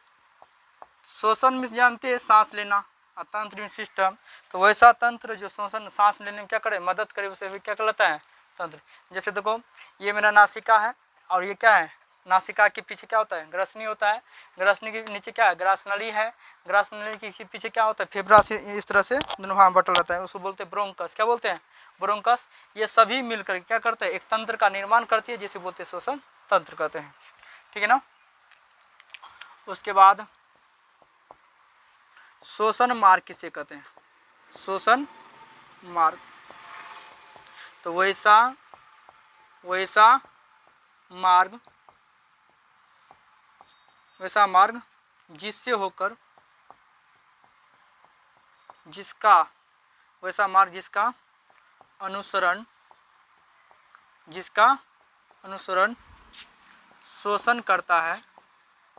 शोषण में जानते हैं सांस लेना, और तंत्र में सिस्टम, तो वैसा तंत्र जो शोषण सांस लेने में क्या करे, मदद करे, उसे भी क्या कहलाता है, तंत्र। जैसे देखो ये मेरा नासिका है और ये क्या है, नासिका के पीछे क्या होता है, ग्रसनी होता है, ग्रसनी के नीचे क्या है, ग्रासनली है, ग्रासनली के पीछे क्या होता है, फेफड़ा से इस तरह से दोनों भाग बटल रहता है, उसको बोलते हैं ब्रोंकस, क्या बोलते हैं, ब्रोंकस। ये सभी मिलकर क्या करते हैं, एक तंत्र का निर्माण करती है, जिसे बोलते हैं शोषण तंत्र कहते हैं, ठीक है ना। उसके बाद शोषण मार्ग किसे कहते हैं, शोषण मार्ग, तो वैसा, वैसा मार्ग, वैसा मार्ग जिससे होकर, जिसका, वैसा मार्ग जिसका अनुसरण, जिसका अनुसरण शोषण करता है,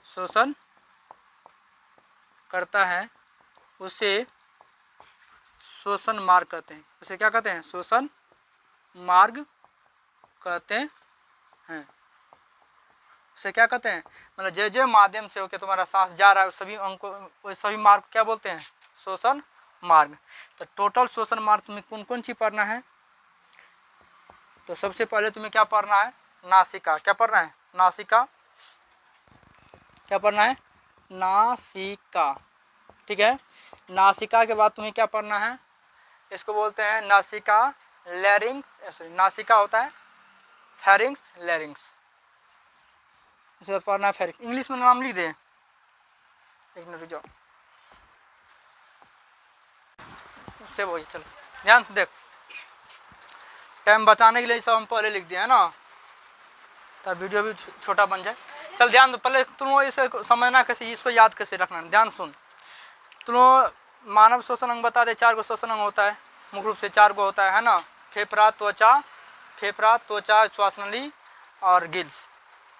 शोषण करता है, उसे शोषण मार्ग कहते हैं। उसे क्या कहते हैं, शोषण मार्ग कहते हैं। उसे क्या कहते हैं, मतलब जे माध्यम से होकर तुम्हारा सांस जा रहा है सभी अंग को, सभी मार्ग क्या बोलते हैं, शोषण मार्ग। तो टोटल शोषण मार्ग तुम्हें कौन कौन सी पढ़ना है, तो सबसे पहले तुम्हें क्या पढ़ना है, नासिका, क्या पढ़ना है, नासिका, क्या पढ़ना है, नासिका, ठीक है। नासिका के बाद तुम्हें क्या पढ़ना है, इसको बोलते हैं नासिका लैरिंग्स, सॉरी नासिका होता है फेरिंग्स, लैरिंग्स, इसे पढ़ना है फेरिंग्स। इंग्लिश में नाम लिख दे, एक मिनट रुक जाओ, उससे वही, चलो ध्यान से देख, टाइम बचाने के लिए सब हम पहले लिख दिए है ना। तो वीडियो भी छोटा बन जाए। चल ध्यान दो, पहले तुम इसे समझना कैसे, इसको याद कैसे रखना, ध्यान सुन। तुम मानव श्वसन अंग बता दे, 4 गो श्वसन अंग होता है, मुख्य रूप से 4 गो होता है ना, फेफड़ा, त्वचा, श्वास नली और गिल्स,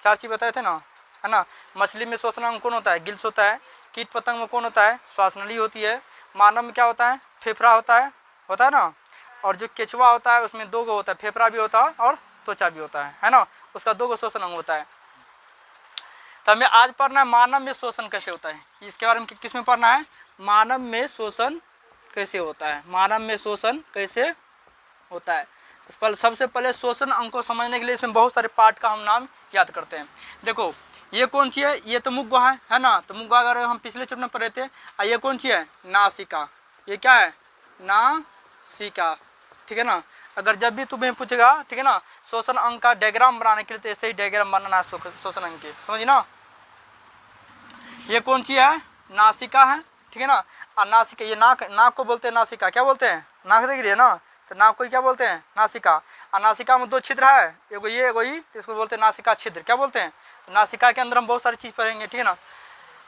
4 चीज बताए थे ना, है ना। मछली में श्वसन अंग कौन होता है? गिल्स होता है। कीट पतंग में कौन होता है? श्वास नली होती है। मानव में क्या होता है? फेफड़ा होता है ना। और जो केचुआ होता है उसमें 2 गो होता है, फेफड़ा भी होता है और त्वचा भी होता है ना, उसका 2 गो श्वसन अंग होता है। तो हमें आज पढ़ना है मानव में श्वसन कैसे होता है, इसके बारे में किस में पढ़ना है? मानव में श्वसन कैसे होता है, मानव में श्वसन कैसे होता है। सबसे पहले श्वसन अंग को समझने के लिए इसमें बहुत सारे पार्ट का हम नाम याद करते हैं। देखो ये कौन सी है? ये तो मुख गुहा है ना, तो मुख गुहा अगर हम पिछले चैप्टर में पढ़े थे। ये कौन सी है? नासिका। ये क्या है? नासिका, ठीक है ना। अगर जब भी तुम्हें पूछेगा, ठीक है ना, श्वसन अंग का डायग्राम बनाने के लिए तो ऐसे ही डायग्राम बनाना है श्वसन अंग के, समझ ना। ये कौन सी है? नासिका है, ठीक है ना। और नासिका, ये नाक को बोलते हैं नासिका। क्या बोलते हैं? नाक देख रही है ना, तो नाक को क्या बोलते हैं? नासिका। और नासिका में 2 छिद्र है, एगो ये एगो ये, तो इसको बोलते हैं नासिका छिद्र। क्या बोलते हैं? तो नासिका के अंदर हम बहुत सारी चीज पढ़ेंगे, ठीक है ना।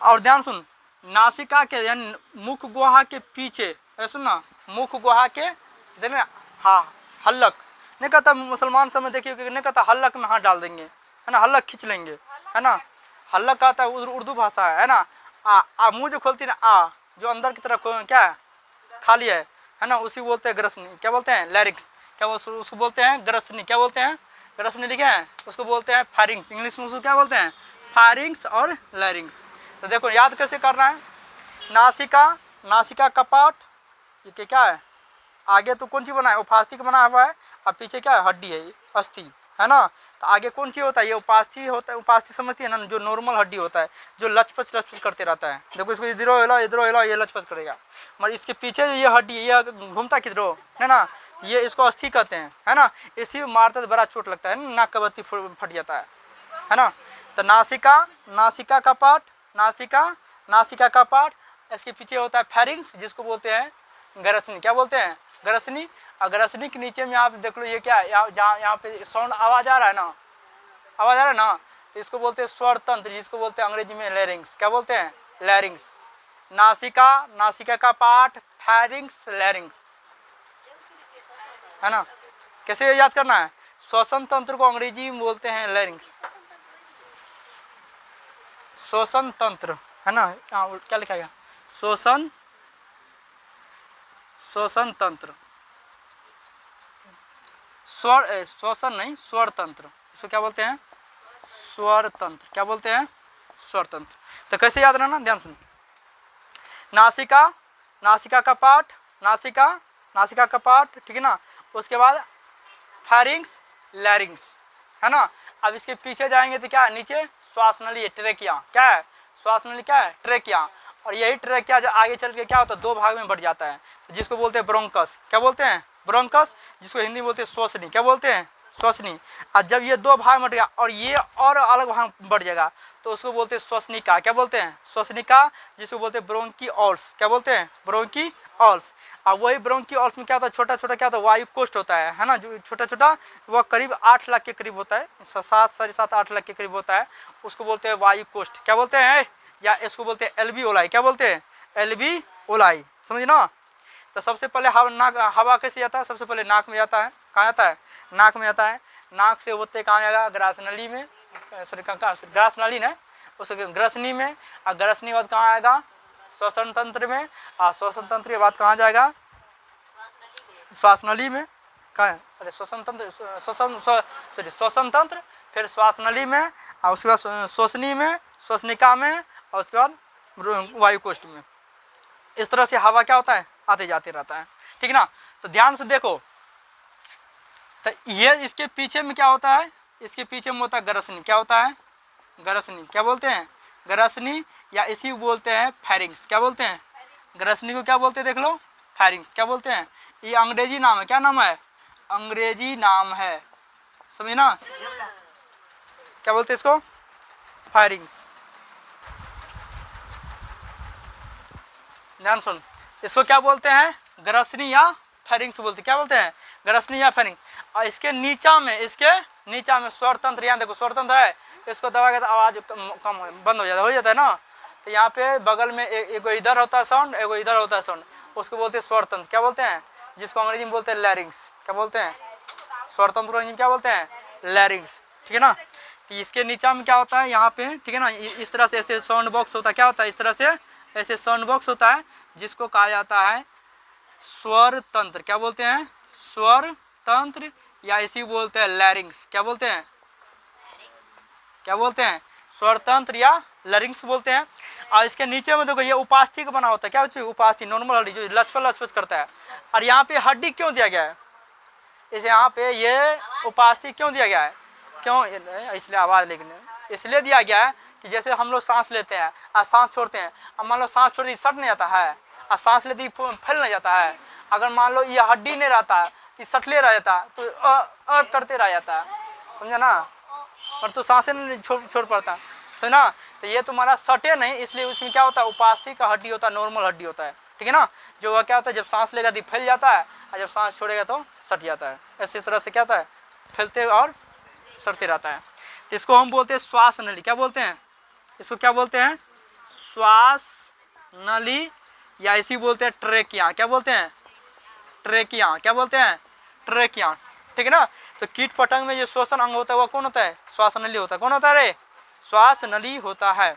और ध्यान सुन, नासिका के यानी मुख गुहा के पीछे, सुन ना, मुख गुहा के, हाँ, हल्लक नहीं कहता, मुसलमान समय देखिए नहीं कहता हल्लक में हाथ डाल देंगे, है ना, हल्लक खींच लेंगे, है ना। हल्लक कहता है उर्दू भाषा है ना। मुंह जो खोलती है ना, जो अंदर की तरफ क्या है? खाली है ना, उसी बोलते हैं ग्रसनी। क्या बोलते हैं? लैरिंग्स। क्या उसको बोलते हैं? ग्रसनी। क्या बोलते हैं? ग्रसनी, लिखे हैं, उसको बोलते हैं फायरिंग्स। इंग्लिश में उसको क्या बोलते हैं? फायरिंग्स और लैरिंग्स। तो देखो याद कैसे करना है। नासिका कपाट, ये क्या है? आगे तो कौन सी बना है? उपास्थि का बना हुआ है, और पीछे क्या है? हड्डी है, अस्थि, है ना। तो आगे कौन सी होता है? ये उपास्थि होता है। उपास्थि समझती है ना, जो नॉर्मल हड्डी होता है, जो लचपच करते रहता है। देखो इसको इधर हिला, ये लचपच करेगा। मगर इसके पीछे ये हड्डी, ये घूमता किधरो, है ना, ये इसको अस्थि कहते हैं, है ना। इसी मारते तो बड़ा चोट लगता है, नाक का बत्ती फट जाता है ना। तो नासिका का पार्ट, इसके पीछे होता है फेरिंग्स, जिसको बोलते हैं ग्रसनी। क्या बोलते हैं? ग्रसनी। और ग्रसनी के नीचे में आप देख लो, ये क्या है? यहाँ पे साउंड आवाज आ रहा है ना, तो इसको बोलते हैं स्वर तंत्र, जिसको बोलते हैं अंग्रेजी में लैरिंग्स। क्या बोलते हैं? लैरिंग्स। नासिका का पार्ट, फेरिंग्स, लैरिंग्स, है ना। कैसे याद करना है? श्वसन तंत्र को अंग्रेजी में बोलते हैं लैरिंग्स, श्वसन तंत्र, है ना। क्या लिखा गया? श्वसन तंत्र, श्वसन नहीं, स्वर तंत्र। इसको क्या बोलते हैं? स्वर तंत्र। क्या बोलते हैं? स्वर तंत्र। तो कैसे याद रहना, ध्यान सुन। नासिका का पार्ट, ठीक है ना। उसके बाद फेरिंग्स, लैरिंग्स, है ना। अब इसके पीछे जाएंगे तो क्या है? नीचे श्वास नली, ट्रेकिया। क्या है? श्वास नली क्या है? ट्रेकिया। और यही ट्रेकिया जो आगे चल के क्या होता है? 2 भाग में बढ़ जाता है, जिसको बोलते हैं ब्रोंकस। क्या बोलते हैं? ब्रोंकस, जिसको हिंदी में बोलते हैं श्वसनी। क्या बोलते हैं? श्वसनी। और जब ये 2 भाग में बढ़ गया और ये और अलग भाग बढ़ जाएगा, तो उसको बोलते हैं श्वसनिका। क्या बोलते हैं? श्वसनिका, जिसको बोलते हैं ब्रोंकिओल्स। क्या बोलते हैं? ब्रोंकिओल्स। और वही ब्रोंकिओल्स में क्या होता है? छोटा छोटा क्या होता है? वायु कोष्ठ होता है ना, जो छोटा छोटा, वह करीब 8 लाख के करीब होता है, 7, 7.5, 8 लाख के करीब होता है, उसको बोलते हैं वायु कोष्ठ। क्या बोलते हैं? या इसको बोलते हैं एल्वियोलाई। क्या बोलते हैं? एल्वियोलाई, समझ ना। तो सबसे पहले हवा कैसे जाता है? सबसे पहले नाक में जाता है। कहाँ जाता है? नाक में जाता है। नाक से होते कहाँ जाएगा? ग्रासनली में, ग्रासनली ने, उस ग्रसनी में, और ग्रसनी के बाद कहाँ आएगा? श्वसन तंत्र में, और श्वसन तंत्र के बाद कहाँ जाएगा? श्वास नली में। कहाँ है? अरे श्वसन तंत्र, फिर श्वास नली में, और उसके बाद श्वसनी में, श्वसनिका में, और उसके बाद वायु कोष्ठ में। इस तरह से हवा क्या होता है? आते जाते रहता है, ठीक ना। तो ध्यान से देखो, तो ये इसके पीछे में क्या होता है? इसके पीछे में होता है ग्रसनी। क्या होता है? ग्रसनी। क्या बोलते हैं? ग्रसनी, या इसी को बोलते हैं फेरिंग्स। क्या बोलते हैं? ग्रसनी को क्या बोलते हैं? देख लो, फेरिंग्स। क्या बोलते हैं? ये अंग्रेजी नाम है। क्या नाम है? अंग्रेजी नाम है, समझे ना। क्या बोलते हैं इसको? फेरिंग्स। ध्यान सुन, इसको क्या बोलते हैं? ग्रसनी या फेरिंग्स बोलते हैं। क्या बोलते हैं? ग्रसनी या फेरिंग्स। और इसके नीचा में स्वर तंत्र, यहाँ देखो स्वर तंत्र है, इसको दबा के तो आवाज कम बंद हो जाता है ना। तो यहाँ पे बगल में एक इधर होता है साउंड, एक इधर होता है साउंड, उसको बोलते हैं स्वर तंत्र। क्या बोलते हैं? जिसको अंग्रेजी में बोलते हैं लैरिंग्स। क्या बोलते हैं? स्वर तंत्र अंग्रेजी में क्या बोलते हैं? लैरिंग्स। ठीक है ना। तो इसके नीचा में क्या होता है यहाँ पे, ठीक है ना, इस तरह से ऐसे साउंड बॉक्स होता है। क्या होता है? इस तरह से ऐसे साउंड बॉक्स होता है, जिसको कहा जाता है स्वर तंत्र। क्या बोलते हैं? स्वर तंत्र, या इसी बोलते हैं लैरिंग्स। क्या बोलते हैं? क्या बोलते हैं? स्वर तंत्र या लैरिंग्स बोलते हैं। और इसके नीचे में देखो ये उपास्थि का बना होता है। क्या होती है? उपास्थि, नॉर्मल हड्डी जो लचपच करता है। और यहाँ पे हड्डी क्यों दिया गया है? इसे यहाँ पे ये उपास्थि क्यों दिया गया है? क्यों? इसलिए आवाज लेकिन इसलिए दिया गया है कि जैसे हम लोग सांस लेते हैं और सांस छोड़ते हैं, अब मान लो सांस छोड़ दी सट नहीं जाता है, और सांस लेते ही फैल नहीं जाता है। अगर मान लो ये हड्डी नहीं रहता कि सटले रह जाता तो करते रह जाता, समझा ना, और तो सांसें नहीं छोड़ पड़ता, समझा। तो ये तुम्हारा सटे नहीं, इसलिए उसमें क्या होता है? उपास्थि का हड्डी होता है, नॉर्मल हड्डी होता है। ठीक है ना। जो वह क्या होता है, जब सांस लेगा तो फैल जाता है, और जब सांस छोड़ेगा तो सट जाता है। ऐसी तरह से क्या होता है? फैलते और सटते रहता है। तो इसको हम बोलते हैं श्वास नली। क्या बोलते हैं? इसको क्या बोलते हैं? श्वास नली, या इसी बोलते हैं ट्रेकिया। क्या बोलते हैं? ट्रेकिया। क्या बोलते हैं? ट्रेकिया। ठीक है ना। तो कीट पतंग में जो श्वसन अंग होता है वह कौन होता है? श्वास नली होता है। कौन होता है रे? श्वास नली होता है।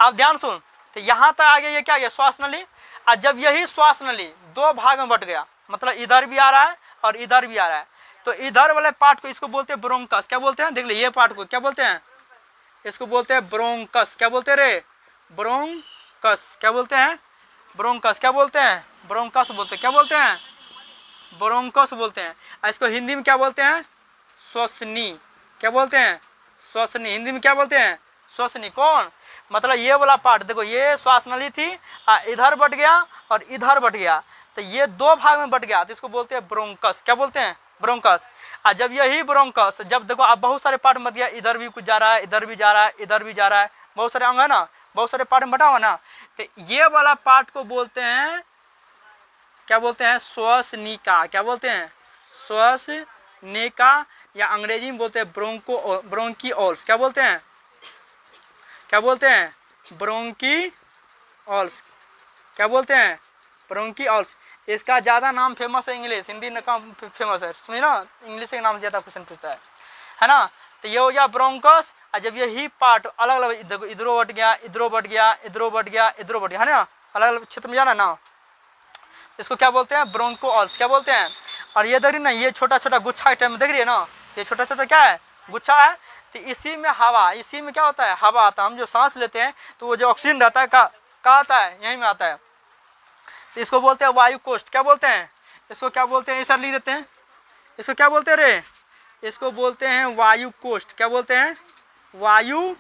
आप ध्यान सुन, तो यहाँ तक आगे ये क्या गया? श्वास नली। और जब यही श्वास नली दो भाग में बट गया, मतलब इधर भी आ रहा है और इधर भी आ रहा है, तो इधर वाले पार्ट को इसको बोलते हैं ब्रोंकस। क्या बोलते हैं? देख लीजिए ये पार्ट को क्या बोलते हैं? इसको बोलते हैं ब्रोंकस। क्या बोलते हैं रे? ब्रोंकस। क्या बोलते हैं? ब्रोंकस। क्या बोलते हैं? ब्रोंकस बोलते हैं। क्या बोलते हैं? ब्रोंकस बोलते हैं। इसको हिंदी में क्या बोलते हैं? श्वसनी। क्या बोलते हैं? श्वसनी। हिंदी में क्या बोलते हैं? श्वसनी। कौन? मतलब ये वाला पार्ट देखो, ये श्वास नली थी, इधर बट गया और इधर बट गया, तो ये दो भाग में बट गया, तो इसको बोलते हैं ब्रोंकस। क्या बोलते हैं? ब्रोंकस। और जब यही ब्रोंकस, जब देखो अब बहुत सारे पार्ट में बट गया, इधर भी कुछ जा रहा है, इधर भी जा रहा है, इधर भी जा रहा है, बहुत सारे अंग है ना, बहुत सारे पार्ट में बटा हुआ ना, तो ये वाला पार्ट को बोलते हैं, क्या बोलते हैं? श्वसनिका। क्या बोलते हैं? श्वसनिका, या अंग्रेजी में बोलते हैं ब्रोंकिओल्स। क्या बोलते हैं? क्या बोलते हैं? ब्रोंकिओल्स। क्या बोलते हैं? ब्रोंकिओल्स। इसका ज़्यादा नाम फेमस है इंग्लिश, हिंदी में कम फेमस है, समझ ना, इंग्लिश के नाम ज़्यादा क्वेश्चन पूछता है ना। तो ये हो गया ब्रोंकस। और जब यही पार्ट अलग अलग इधरों बट गया, इधरों बट गया, इधरों बट गया, इधरों बट गया, है ना, अलग अलग क्षेत्र में जाना ना, इसको क्या बोलते हैं? ब्रोंकोअल्स। क्या बोलते हैं? और ये देखिए ना, ये छोटा छोटा गुच्छा टाइप में देख रही है ना, ये छोटा छोटा क्या है? गुच्छा है। तो इसी में हवा, इसी में क्या होता है? हवा आता है। हम जो सांस लेते हैं तो वो जो ऑक्सीजन रहता है कहाँ आता है? यहीं में आता है। तो इसको बोलते हैं वायु कोष्ठ। क्या बोलते हैं? इसको क्या बोलते हैं? इस लिख देते हैं, इसको क्या बोलते हैं रे? इसको बोलते हैं वायु कोष्ठ। क्या बोलते हैं? वायु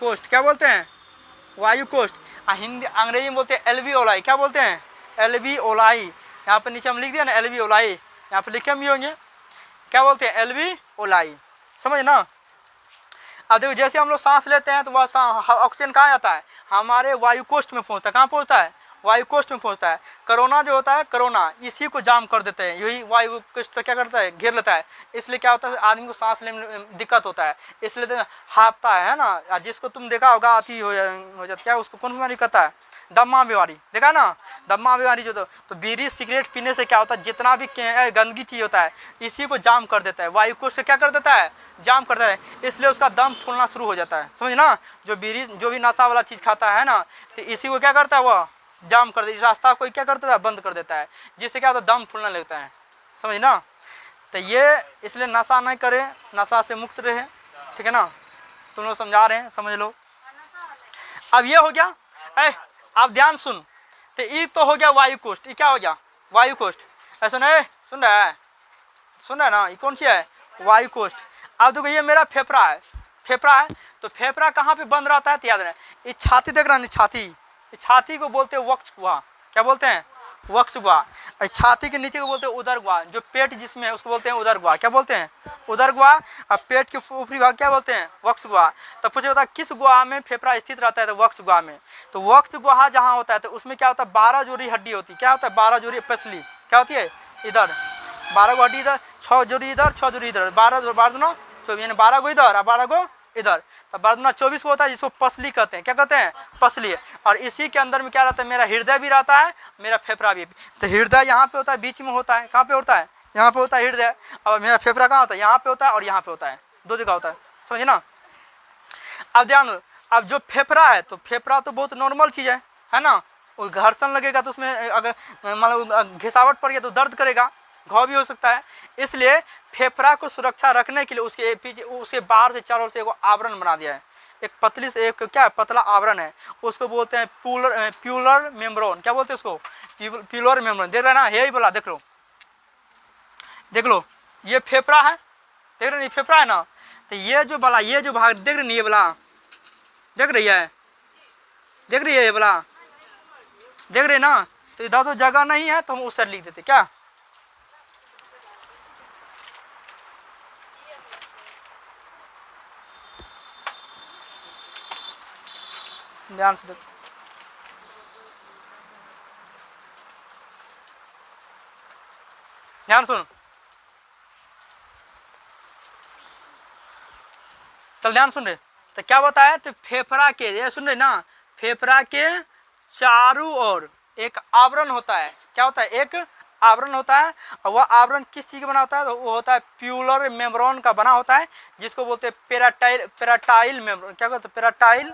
कोष्ठ। क्या बोलते हैं? वायु कोष्ठ। हिंदी अंग्रेजी में बोलते हैं एल्वियोलाई। क्या बोलते हैं? एल्वियोलाई। यहाँ पे नीचे हम लिख दिया ना एल्वियोलाई, यहाँ पे लिखे भी होंगे। क्या बोलते हैं? एल्वियोलाई। समझ ना। अब देखो जैसे हम लोग सांस लेते हैं तो वह ऑक्सीजन कहाँ जाता है? हमारे वायु कोष्ठ में पहुँचता है। कहाँ पहुँचता है? वायु कोष्ठ में पहुँचता है। कोरोना जो होता है, कोरोना इसी को जाम कर देते हैं, यही वायु कोष्ठ क्या करता है? घेर लेता है। इसलिए क्या होता है? आदमी को सांस लेने में दिक्कत होता है, इसलिए तो हाँफता है ना। जिसको तुम देखा होगा अति हो जाता, क्या उसको कौन बीमारी कहता है? दम्मा बीमारी। देखा ना, दम्मा बीमारी जो तो बीड़ी सिगरेट पीने से क्या होता है? जितना भी गंदगी चीज होता है इसी को जाम कर देता है, वायु कोष्ठ क्या कर देता है? जाम करता है। इसलिए उसका दम फूलना शुरू हो जाता है, समझ ना। जो बीड़ी जो भी नशा वाला चीज खाता है ना, तो इसी को क्या करता है? वह जाम कर देता है, रास्ता को क्या करता है? बंद कर देता है, जिससे क्या होता है? दम फूलने लगता है, समझ ना। तो ये इसलिए नशा नहीं करे, नशा से मुक्त रहे, ठीक है ना। तुम लोग समझा रहे हैं, समझ लो। अब ये हो गया, अब ध्यान सुन। तो ये तो हो गया वायु कोष्ठ। ये क्या हो गया? वायु कोष्ठ। ऐसा नहीं सुन रहा है? सुन रहा है ना? ये कौन सी है? वायु कोष्ठ। अब देखो ये मेरा फेफड़ा है, फेफड़ा है। तो फेफड़ा कहाँ पे बंद रहता है? तो याद रहे, ये छाती देख रहा है, छाती, छाती को बोलते हैं वक्ष गुहा। क्या बोलते हैं? वक्ष गुहा। छाती के नीचे को बोलते हैं उदर गुहा। जो पेट जिसमें है उसको बोलते हैं उदर गुहा। क्या बोलते हैं? उदर गुहा। और पेट के ऊपरी भाग क्या बोलते हैं? वक्ष गुहा। तो पूछे होता है किस गुहा में फेफड़ा स्थित रहता है? तो वक्ष गुहा में। तो वक्ष गुहा जहाँ होता है तो उसमें क्या होता है? 12 जोड़ी हड्डी होती है। क्या होता है? 12 जोड़ी पसली क्या होती है? इधर 12 गो हड्डी इधर, 6 जोड़ी इधर, 6 जोड़ी इधर, 12 दूना 24, यानी 12 गो इधर और 12 गो इधर, तो 12 दूना 24 को होता है, जिसको पसली कहते हैं। क्या कहते हैं? पसली। और इसी के अंदर में क्या रहता है? मेरा हृदय भी रहता है, मेरा फेफड़ा भी। तो हृदय यहाँ पे होता है, बीच में होता है। कहाँ पे होता है? यहाँ पे होता है हृदय। और मेरा फेफड़ा कहाँ होता है? यहाँ पे होता है और यहाँ पे होता है, 2 जगह होता है, समझे ना। अब ध्यान दो, अब जो फेफड़ा है, तो फेफड़ा तो बहुत नॉर्मल चीज है ना। और घर्षण लगेगा तो उसमें अगर मतलब घिसावट पड़ गया तो दर्द करेगा, घाव भी हो सकता है। इसलिए फेफड़ा को सुरक्षा रखने के लिए उसके पीछे, उसके बाहर से चारों ओर से एक आवरण बना दिया है, एक पतली से एक क्या पतला आवरण है, उसको बोलते हैं प्यूलर मेम्ब्रेन। क्या बोलते हैं उसको? Plural membrane. देख रहे हैं ना, यही बोला, देख लो, देख लो, ये फेफड़ा है, देख रहे हैं, फेफड़ा है ना। तो ये जो बला, ये जो भाग देख रहे हैं, ये बला देख रही है, देख रही है, ये बला देख रहे ना। तो इधर तो जगह नहीं है, तो हम उस साइड लिख देते। क्या? ध्यान से देखो, ध्यान सुन, चल ध्यान सुन रहे। तो क्या बताया? तो फेफड़ा के, ये सुन रहे ना, फेफड़ा के चारों ओर एक आवरण होता है। क्या होता है? एक आवरण होता है। और वह आवरण किस चीज का बना होता है? तो वो होता है प्यूलर मेम्ब्रेन का बना होता है, जिसको बोलते हैं पेराटाइल मेम्ब्रेन। क्या बोलते हैं? पेराटाइल,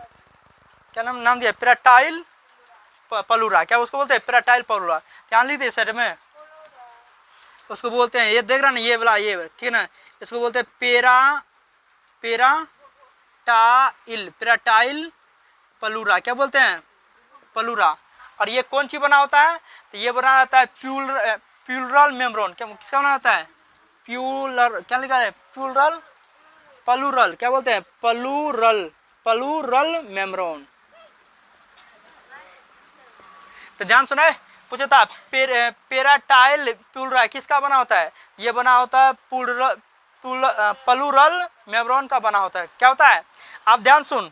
क्या नाम दिया? पेराटाइल पलूरा। क्या उसको बोलते हैं? पेराटाइल पलूरा। ध्यान लीजिए सेट में, उसको बोलते हैं, ये देख रहा ना, ये वाला, ये ठीक है ना, इसको बोलते हैं पेराटाइल पलूरा। क्या बोलते हैं? पलूरा। और ये कौन सी बना होता है? तो ये बना रहता है प्यूलरल मेम्ब्रेन। क्या किसका बना रहता है? प्यूलर, क्या लिखा है? प्यूलरल पलूरल। क्या बोलते हैं? पलूरल मेम्ब्रेन। तो ध्यान सुना है, पूछा था पेराटाइल प्यूलरा किसका बना होता है? ये बना होता है पलूरल मेम्ब्रेन का बना होता है। क्या होता है? आप ध्यान सुन,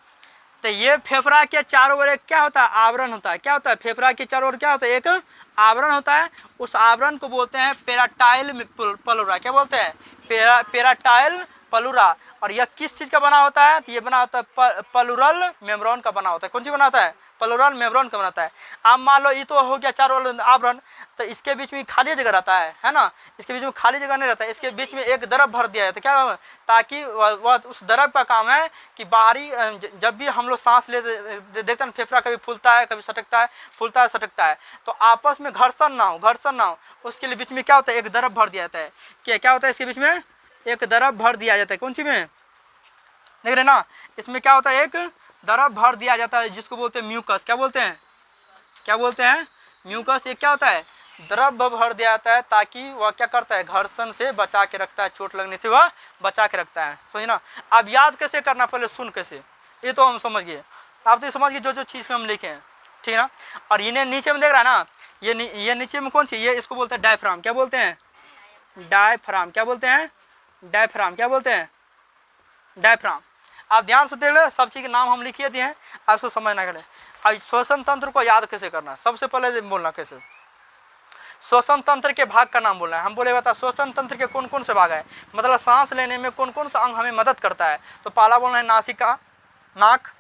तो ये फेफड़ा के चारों ओर एक क्या होता है? आवरण होता है। क्या होता है? फेफड़ा के चारों ओर क्या होता है? एक आवरण होता है। उस आवरण को बोलते हैं पेराटाइल पलूरा। क्या बोलते हैं? पेराटाइल पलूरा। और यह किस चीज का बना होता है? तो ये बना होता है पलूरल मेम्ब्रेन का बना होता है। कौन सी बना होता है? पलूरल मेम्ब्रेन का बनाता है। अब मान लो ये तो हो गया चारों ओर आवरण, तो इसके बीच में खाली जगह रहता है ना। इसके बीच में खाली जगह नहीं रहता है, इसके बीच में एक द्रव भर दिया जाता है। क्या? ताकि वह उस द्रव का काम है कि बाहरी जब भी हम लोग सांस ले देखते हैं, फेफड़ा कभी फूलता है, कभी सटकता है, फूलता है, सटकता है, तो आपस में घर्षण ना हो, उसके लिए बीच में क्या होता है? एक द्रव भर दिया जाता है। क्या होता है? इसके बीच में एक द्रव भर दिया जाता है। कौन सी में? देख रहे ना, इसमें क्या होता है? एक द्रव भर दिया जाता है, जिसको बोलते हैं म्यूकस। क्या बोलते हैं? क्या बोलते हैं? म्यूकस। ये क्या होता है? द्रव भर दिया जाता है, ताकि वह क्या करता है? घर्षण से बचा के रखता है, चोट लगने से वह बचा के रखता है। समझे ना। अब याद कैसे करना, पहले सुन कैसे, ये तो हम समझ गए। आप तो समझ गए जो चीज़ में हम लिखे हैं, ठीक है ना। और इन्हें नीचे में देख रहा है ना, ये नीचे में कौन सी? ये इसको बोलते हैं डायफ्राम। क्या बोलते हैं? डायफ्राम। क्या बोलते हैं? डायफ्राम। क्या बोलते हैं? डायफ्राम। आप ध्यान से देख ले, सब चीज के नाम हम लिखिए दिए हैं, आप इसको समझना करें। अब श्वसन तंत्र को याद कैसे करना? सबसे पहले बोलना कैसे, श्वसन तंत्र के भाग का नाम बोलना है। हम बोले बता श्वसन तंत्र के कौन कौन से भाग है, मतलब सांस लेने में कौन कौन सा अंग हमें मदद करता है। तो पहला बोलना है नासिका, नाक,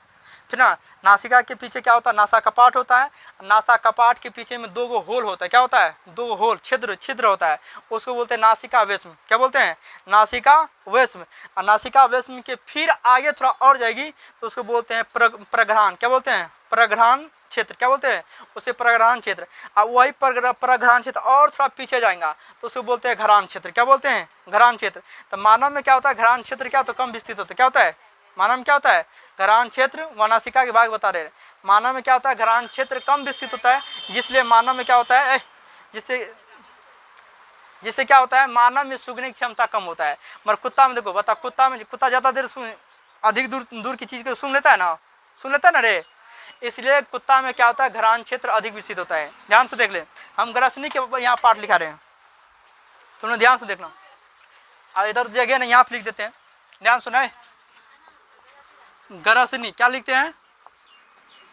फिर ना नासिका के पीछे क्या होता है? नासा कपाट होता है। नासा कपाट के पीछे में 2 गो होल होता है। क्या होता है? 2 होल, छिद्र होता है, उसको बोलते हैं नासिका वेश्म। क्या बोलते हैं? नासिका वेश्म। और नासिका वेश्म के फिर आगे थोड़ा और जाएगी तो उसको बोलते हैं प्रघ्राण। क्या बोलते हैं? प्रघ्राण क्षेत्र। क्या बोलते हैं? उसे प्रघ्राण क्षेत्र। अब वही प्रघ्राण क्षेत्र और थोड़ा पीछे जाएगा तो उसको बोलते हैं घरान क्षेत्र। क्या बोलते हैं? घरान क्षेत्र। तो मानव में क्या होता है? घरान क्षेत्र क्या तो कम विस्तृत होता है। क्या होता है? मानव में क्या होता है? घरान क्षेत्र। वनासिका के भाग बता रहे हैं। मानव में क्या होता है? घरान क्षेत्र कम विस्तृत होता है, इसलिए मानव में क्या होता है? जिससे क्या होता है? मानव में सूंघने की क्षमता कम होता है। मगर कुत्ता में देखो, बता, कुत्ता ज्यादा देर अधिक दूर की चीज को सूंघ लेता है ना, सुन लेता है ना रे। इसलिए कुत्ता में क्या होता है? घरान क्षेत्र अधिक विस्तृत होता है। ध्यान से देख ले, हम ग्रसनी के यहाँ पाठ लिखा रहे हैं, तुमने ध्यान से देखना। और इधर जगह ना यहाँ पे लिख देते हैं, ध्यान सुना है। ग्रसनी क्या लिखते हैं?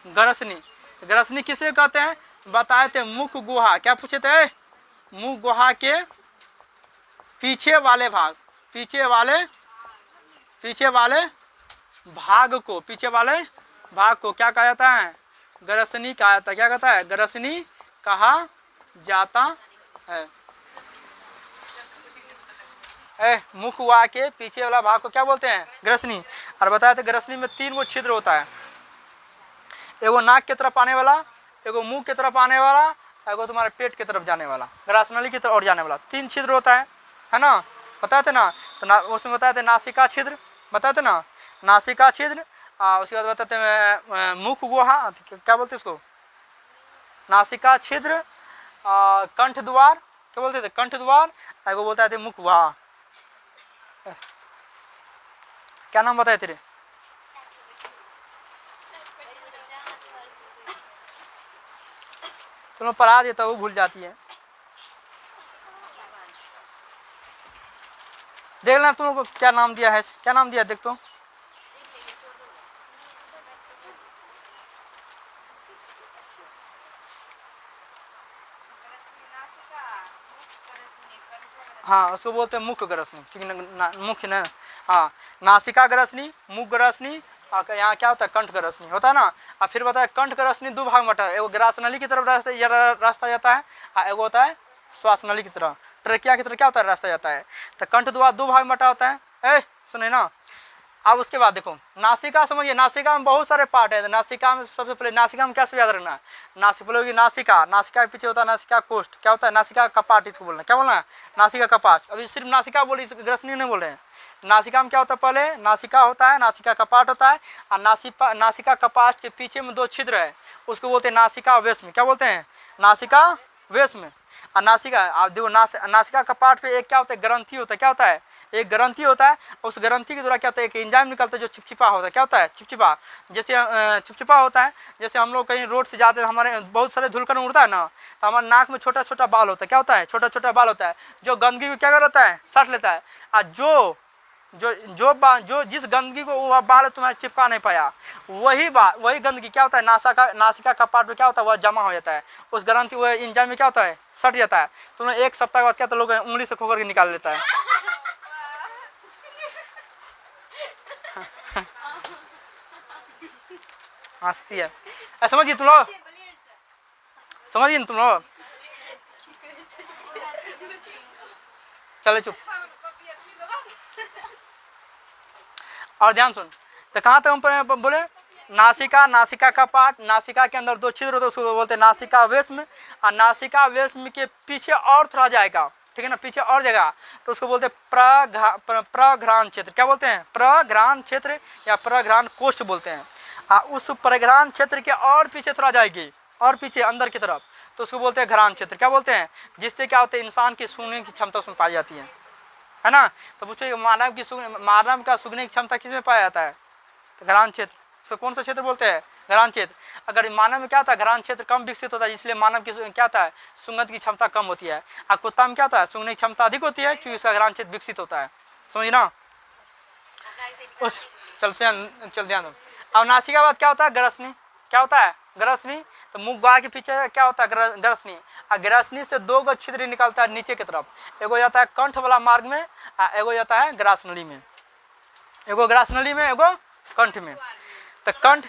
ग्रसनी किसे कहते हैं? बताए थे मुख गुहा। क्या पूछे थे? मुख गुहा के पीछे वाले भाग, पीछे वाले भाग को, पीछे वाले भाग को क्या कहा जाता है? ग्रसनी कहा जाता है। क्या कहता है? ग्रसनी कहा जाता है। मुख हुआ के पीछे वाला भाग को क्या बोलते हैं? ग्रसनी। और बताया था ग्रसनी में 3 वो छिद्र होता है, एगो नाक की तरफ आने वाला, एगो मुंह की तरफ आने वाला, एगो तुम्हारे पेट की तरफ जाने वाला, ग्रासनली की तरफ और जाने वाला। 3 छिद्र होता है ना? बताए थे ना? तो उसमें बताए थे नासिका छिद्र, बताए थे ना, नासिका छिद्र। उसके बाद बताते हैं मुख गुहा, क्या बोलते उसको? नासिका छिद्र, कंठ द्वार, क्या बोलते थे? कंठ द्वार। एगो बोलता थे मुख गुहा, क्या नाम बताए तेरे? तुम पढ़ा देता वो भूल जाती है। देख लेना तुम लोग को क्या नाम दिया है, क्या नाम दिया देख तो। हाँ उसको बोलते हैं मुख ग्रसनी, ठीक है? मुख्य ना, हाँ नासिका ग्रसनी, मुख ग्रसनी, यहाँ क्या होता है? कंठ ग्रसनी होता है ना। और फिर बताया कंठ ग्रसनी 2 भाग में बटा है, एगो ग्रासनली की तरफ रास्ता जाता है, और एगो होता है श्वास नली की तरफ, ट्रेकिया की तरफ क्या होता है? रास्ता जाता है। तो कंठ द्वार 2 भाग में बटा होता है। सुने ना। अब उसके बाद देखो नासिका, समझिए नासिका में बहुत सारे पार्ट है। नासिका में सबसे पहले, नासिका में क्या याद रखना है? नासिका, नासिका के पीछे होता है नासिका कोष्ठ, क्या होता है? नासिका कपाट, इसको बोलना क्या बोलना है? नासिका कपाट। अभी सिर्फ नासिका बोली, ग्रसनी नहीं बोल रहे हैं। नासिका में क्या होता है? पहले नासिका होता है, नासिका कपाट होता है, और नासिका कपाट के पीछे में 2 छिद्र है, उसको बोलते हैं नासिका वेश्म। क्या बोलते हैं? नासिका वेश्म। और नासिका, आप देखो नासिका कपाट पे एक क्या होता है? ग्रंथि होता है। क्या होता है? एक ग्रंथि होता है। उस ग्रंथि के द्वारा क्या होता है? एक एंजाइम निकलता है जो चिपचिपा होता है। क्या होता है? चिपचिपा। जैसे चिपचिपा होता है, जैसे हम लोग कहीं रोड से जाते हैं, हमारे बहुत सारे धूलकण उड़ता है ना, तो हमारे नाक में छोटा छोटा बाल होता है। क्या होता है? छोटा छोटा बाल होता है, जो गंदगी को क्या करता है? सट लेता है। और जो जिस गंदगी को वह बाल तुम्हारे चिपका नहीं पाया, वही गंदगी क्या होता है? नासिका कपाट में क्या होता है? वह जमा हो जाता है, उस ग्रंथि वह एंजाइम में क्या होता है? सट जाता है। तो 1 सप्ताह के बाद क्या, तो लोग उंगली से खोकर के निकाल लेता है। हंसती है। समझिए तुम लोग, समझिए तुम लोग। चले चुप। और ध्यान सुन, तो कहाँ तक हम बोले? नासिका, नासिका का पार्ट, नासिका के अंदर 2 छिद्र होते हैं, उसको बोलते हैं नासिका वेश्म। और नासिका वेश्म के पीछे और थोड़ा जाएगा, ठीक है ना, पीछे और जगह, तो उसको बोलते हैं प्रघ्राण क्षेत्र। क्या बोलते हैं? प्रघ्राण क्षेत्र या प्रघ्राण कोष्ठ बोलते हैं। उस प्रघ्राण क्षेत्र के और पीछे थोड़ा जाएगी, और पीछे अंदर की तरफ, तो उसको बोलते हैं घ्राण क्षेत्र। क्या बोलते हैं? जिससे क्या होता है? इंसान की सूंघने की क्षमता उसमें पाई जाती है ना। तो पूछो मानव का सूंघने की क्षमता किस में पाया जाता है? तो घ्राण क्षेत्र। उसको कौन सा क्षेत्र बोलते हैं? घ्राण क्षेत्र। अगर मानव में क्या होता है? घ्राण क्षेत्र कम विकसित होता है, इसलिए मानव की क्या होता है? सूंघने की क्षमता कम होती है। और कुत्ता में क्या होता है? सूंघने की क्षमता अधिक होती है, क्योंकि उसका घ्राण क्षेत्र विकसित होता है। समझ ना? चल ध्यान दो। अब नासिका बाद क्या होता है? ग्रसनी। क्या होता है? ग्रसनी। तो मुख गुहा के पीछे क्या होता है? ग्रसनी। और ग्रसनी से 2 गो छिद्र निकलता है नीचे की तरफ, एगो जाता है कंठ वाला मार्ग में, एगो जाता है ग्रासनली में, एगो ग्रासनली में, एगो कंठ में। तो कंठ,